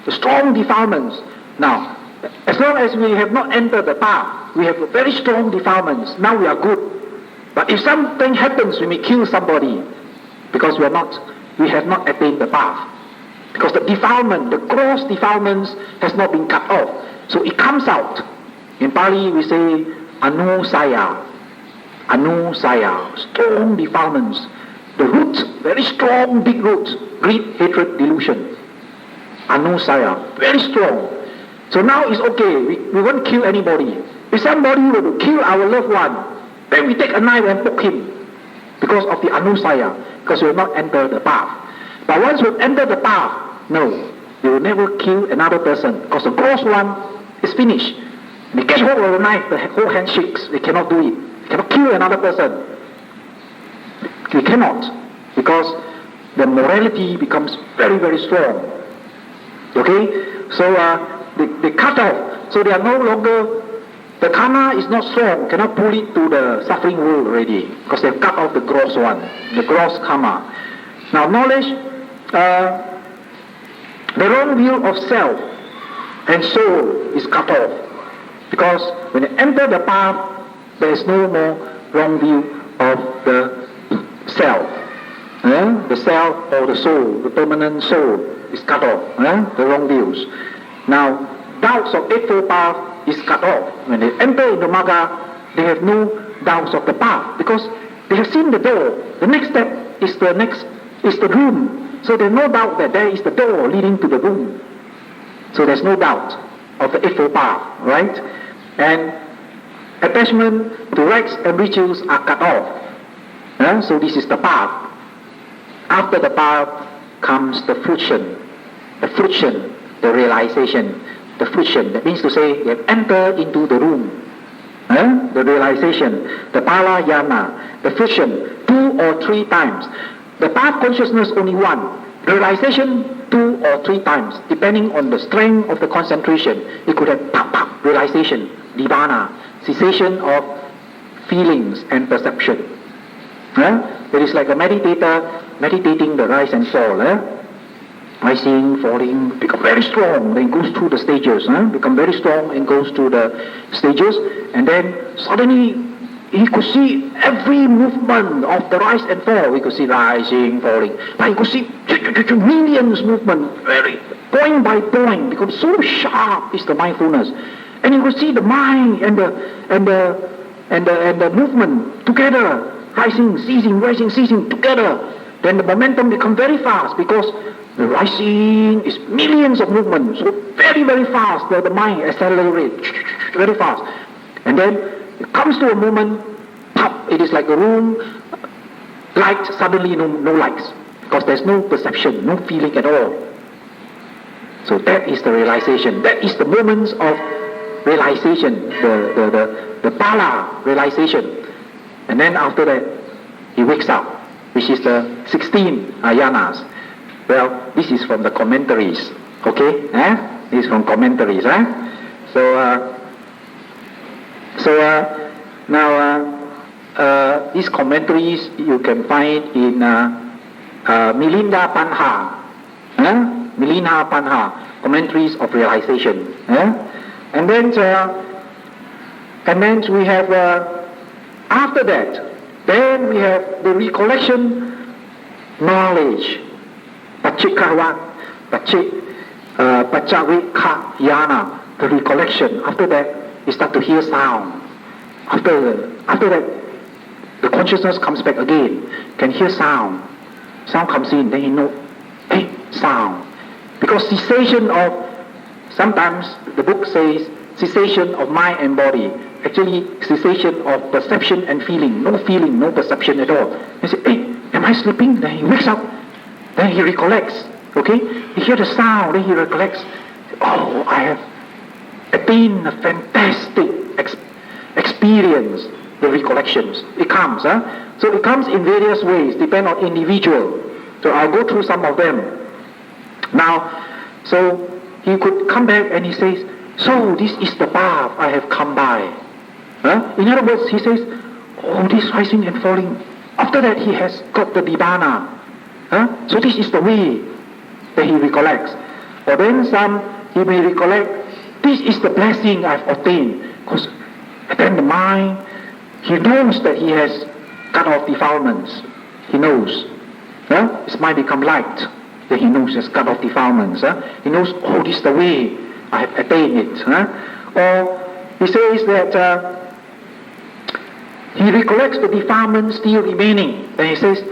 The strong defilements. Now, as long as we have not entered the path, we have very strong defilements. Now we are good. But if something happens, we may kill somebody because we have not attained the path. Because the defilement, the gross defilements has not been cut off. So it comes out. In Pali we say anusaya, strong defilements. The roots, very strong, big roots, greed, hatred, delusion. Anusaya, very strong. So now it's okay, we won't kill anybody. If somebody were to kill our loved one, then we take a knife and poke him because of the anusaya, because we have not entered the path. But once we've entered the path, no, we will never kill another person because the gross one is finished. They catch hold of the knife, the whole hand shakes. They cannot do it. They cannot kill another person. We cannot, because the morality becomes very, very strong. Okay? So they cut off. So they are no longer, the karma is not strong, cannot pull it to the suffering world already, because they have cut off the gross one, the gross karma. Now knowledge, the wrong view of self and soul is cut off. Because when you enter the path, there is no more wrong view of the self. The self or the soul, the permanent soul is cut off. The wrong views. Now, doubts of Eightfold Path is cut off. When they enter into Magga, they have no doubts of the path because they have seen the door. The next step is the room. So there's no doubt that there is the door leading to the room. So there's no doubt of the Eightfold Path, right? And attachment to rights and rituals are cut off. So this is the path. After the path comes the fruition. The fruition, the realization, the fruition. That means to say they have entered into the room. The realization, the palayana, the fruition, 2 or 3 times. The path consciousness only 1. Realization 2 or 3 times, depending on the strength of the concentration. It could have pop, realization, nibbana, cessation of feelings and perception. It is like a meditator meditating the rise and fall. Rising, falling, become very strong, then goes through the stages, become very strong and goes through the stages, and then suddenly he could see every movement of the rise and fall. We could see rising, falling, but he could see millions movement, very point by point, because so sharp is the mindfulness, and he could see the mind and the movement together, rising, ceasing together. Then the momentum becomes very fast because the rising is millions of movements, so very, very fast, the mind accelerates very fast. And then it comes to a moment, pop, it is like a room, light, suddenly no lights, because there's no perception, no feeling at all. So that is the realization. That is the moments of realization, the pala realization. And then after that, he wakes up, which is the 16 ayanas. Well, this is from the commentaries, okay? This is from commentaries, Now, these commentaries you can find in Milinda Panha, Milinda Panha, commentaries of realization. And then we have, after that, then we have the recollection, knowledge, Pachavekayana, the recollection. After that, you start to hear sound. After that, the consciousness comes back again, can hear sound. Sound comes in, then you know, sound. Because cessation of, sometimes the book says, cessation of mind and body. Actually, cessation of perception and feeling, no perception at all. He says, am I sleeping? Then he wakes up, then he recollects, okay? He hears the sound, then he recollects, I have attained a fantastic experience, the recollections. It comes, So it comes in various ways, depend on individual. So I'll go through some of them. Now, so he could come back and he says, so this is the path I have come by. In other words, he says, this rising and falling. After that, he has got the nibbana. So this is the way that he recollects. Or then he may recollect, this is the blessing I've obtained. Because then the mind, he knows that he has cut off defilements. He knows. His mind become light. Then he knows he has cut off defilements. He knows, this is the way I have attained it. Or he says that he recollects the defilements still remaining. Then he says,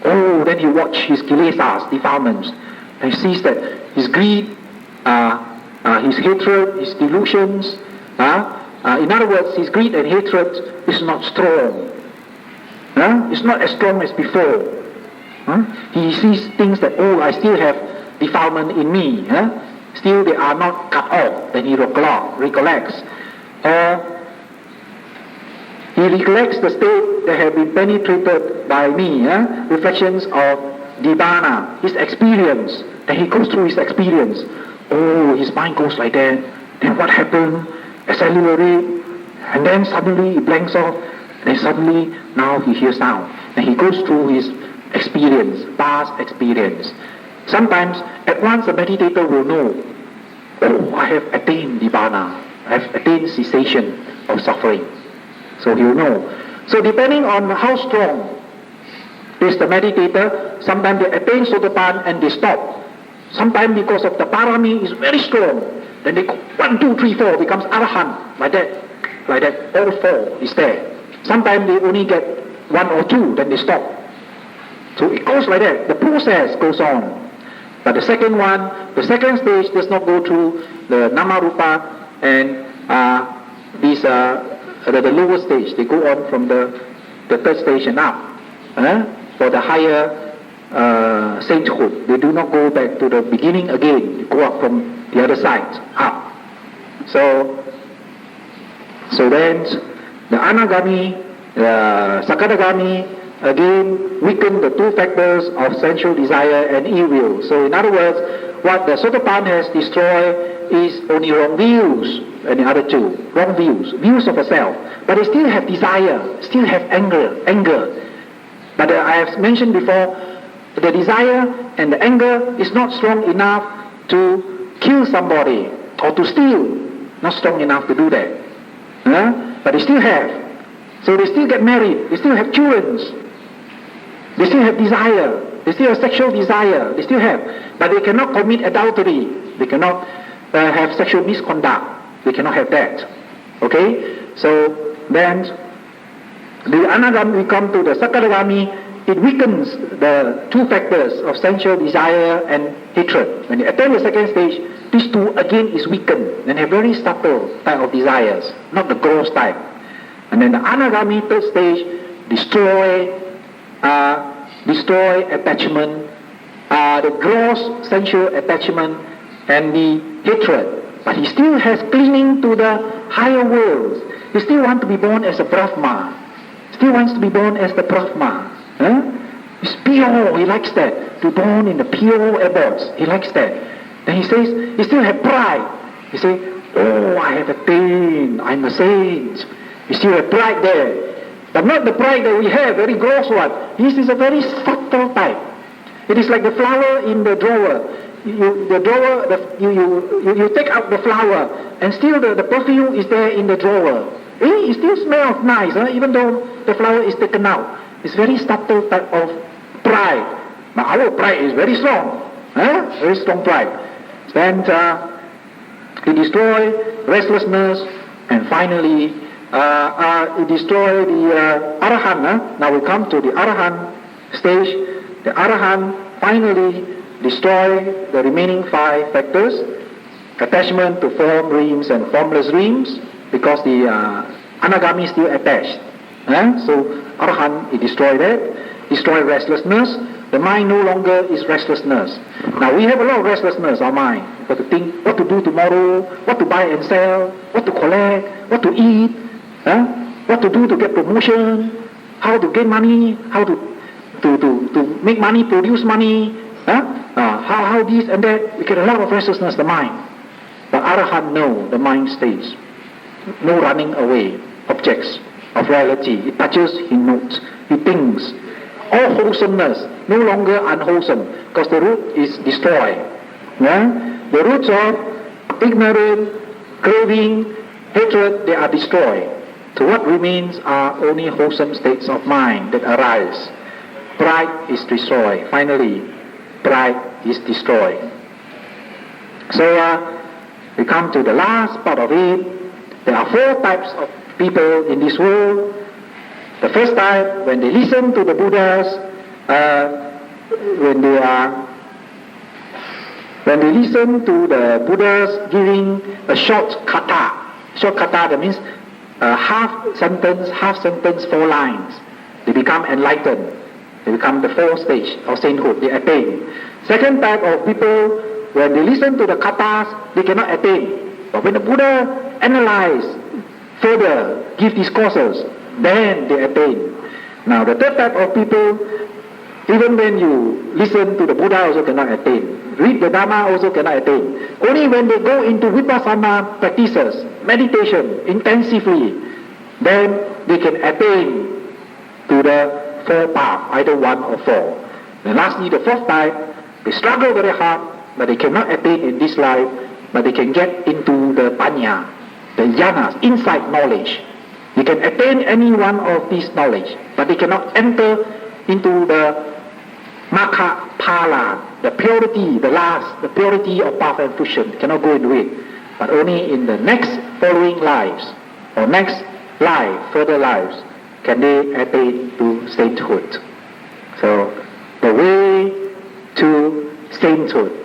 then he watch his kilesas, defilements. And he sees that his greed, his hatred, his delusions, in other words, his greed and hatred is not strong. It's not as strong as before. He sees things that, I still have defilement in me. Still they are not cut off. Then he recollects. He recollects the state that have been penetrated by me, reflections of nibbana, his experience. Then he goes through his experience. His mind goes like that. Then what happened? Accelerate, and then suddenly he blanks off. Then suddenly, now he hears sound. Then he goes through his experience, past experience. Sometimes, at once a meditator will know, I have attained nibbana. I have attained cessation of suffering. So he will know. So depending on how strong is the meditator, sometimes they attain sotapan and they stop. Sometimes because of the parami is very strong, then they go 1, 2, 3, 4 becomes arahant, like that, all 4 is there. Sometimes they only get 1 or 2, then they stop. So it goes like that. The process goes on. But the second stage does not go through the namarupa and the lower stage. They go on from the third stage and up. For the higher sainthood, they do not go back to the beginning again. They go up from the other side, up. So then the Anagami, the Sakadagami, again weaken the two factors of sensual desire and ill will. So in other words, what the Sotapan has destroyed is only wrong views, and the other two, wrong views of a self. But they still have desire, still have anger. But I have mentioned before, the desire and the anger is not strong enough to kill somebody or to steal. Not strong enough to do that. But they still have. So they still get married, they still have children. They still have desire, they still have sexual desire, they still have. But they cannot commit adultery, they cannot have sexual misconduct, they cannot have that. Okay? So then the Anagami, we come to the Sakadagami, it weakens the two factors of sensual desire and hatred. When you attain the second stage, these two again is weakened and have very subtle type of desires, not the gross type. And then the Anagami, third stage, destroy attachment, the gross sensual attachment and the hatred. But he still has clinging to the higher worlds. He still wants to be born as a Brahma. Still wants to be born as the Brahma. He's pure, he likes that. To be born in the pure abodes, he likes that. Then he says, he still has pride. He says, oh, I have attained, I'm a saint. He still has pride there. But not the pride that we have, very gross one. This is a very subtle type. It is like the flower in the drawer. You take out the flower, and still the perfume is there in the drawer. It still smells nice, even though the flower is taken out. It's very subtle type of pride. But our pride is very strong. Very strong pride. Then it destroys restlessness, and finally it destroys the Arahant. Now we come to the Arahant stage. The Arahant finally destroy the remaining five factors, attachment to form dreams and formless dreams, because the Anagami is still attached. So Arahant, it destroyed that, destroy restlessness. The mind no longer is restlessness. Now we have a lot of restlessness, our mind. We've got to think what to do tomorrow, what to buy and sell, what to collect, what to eat, what to do to get promotion, how to gain money, how to make money, produce money, how this and that. We get a lot of restlessness, the mind. But Arahant, no, the mind stays. No running away, objects of reality. It touches, he notes, he thinks. All wholesomeness, no longer unwholesome, because the root is destroyed. The roots of ignorance, craving, hatred, they are destroyed. So what remains are only wholesome states of mind that arise. Pride is destroyed. Finally, pride is destroyed. So we come to the last part of it. There are four types of people in this world. The first type, when they listen to the Buddhas, when they listen to the Buddhas giving a short kata. Short kata, that means half sentence, 4 lines. They become enlightened. They become the fourth stage of sainthood. They attain. Second type of people, when they listen to the katas, they cannot attain. But when the Buddha analyze further, give discourses, then they attain. Now the third type of people, even when you listen to the Buddha, also cannot attain. Read the Dhamma, also cannot attain. Only when they go into vipassana practices, meditation, intensively, then they can attain to the four paths, either one or four. And lastly, the fourth type, they struggle very hard, but they cannot attain in this life, but they can get into the panya, the jhanas, insight knowledge. They can attain any one of these knowledge, but they cannot enter into the makha phala, the purity, the purity of path and fruition. Cannot go into it, but only in the next following lives, or next life, further lives, can they attain to sainthood. So, the way to sainthood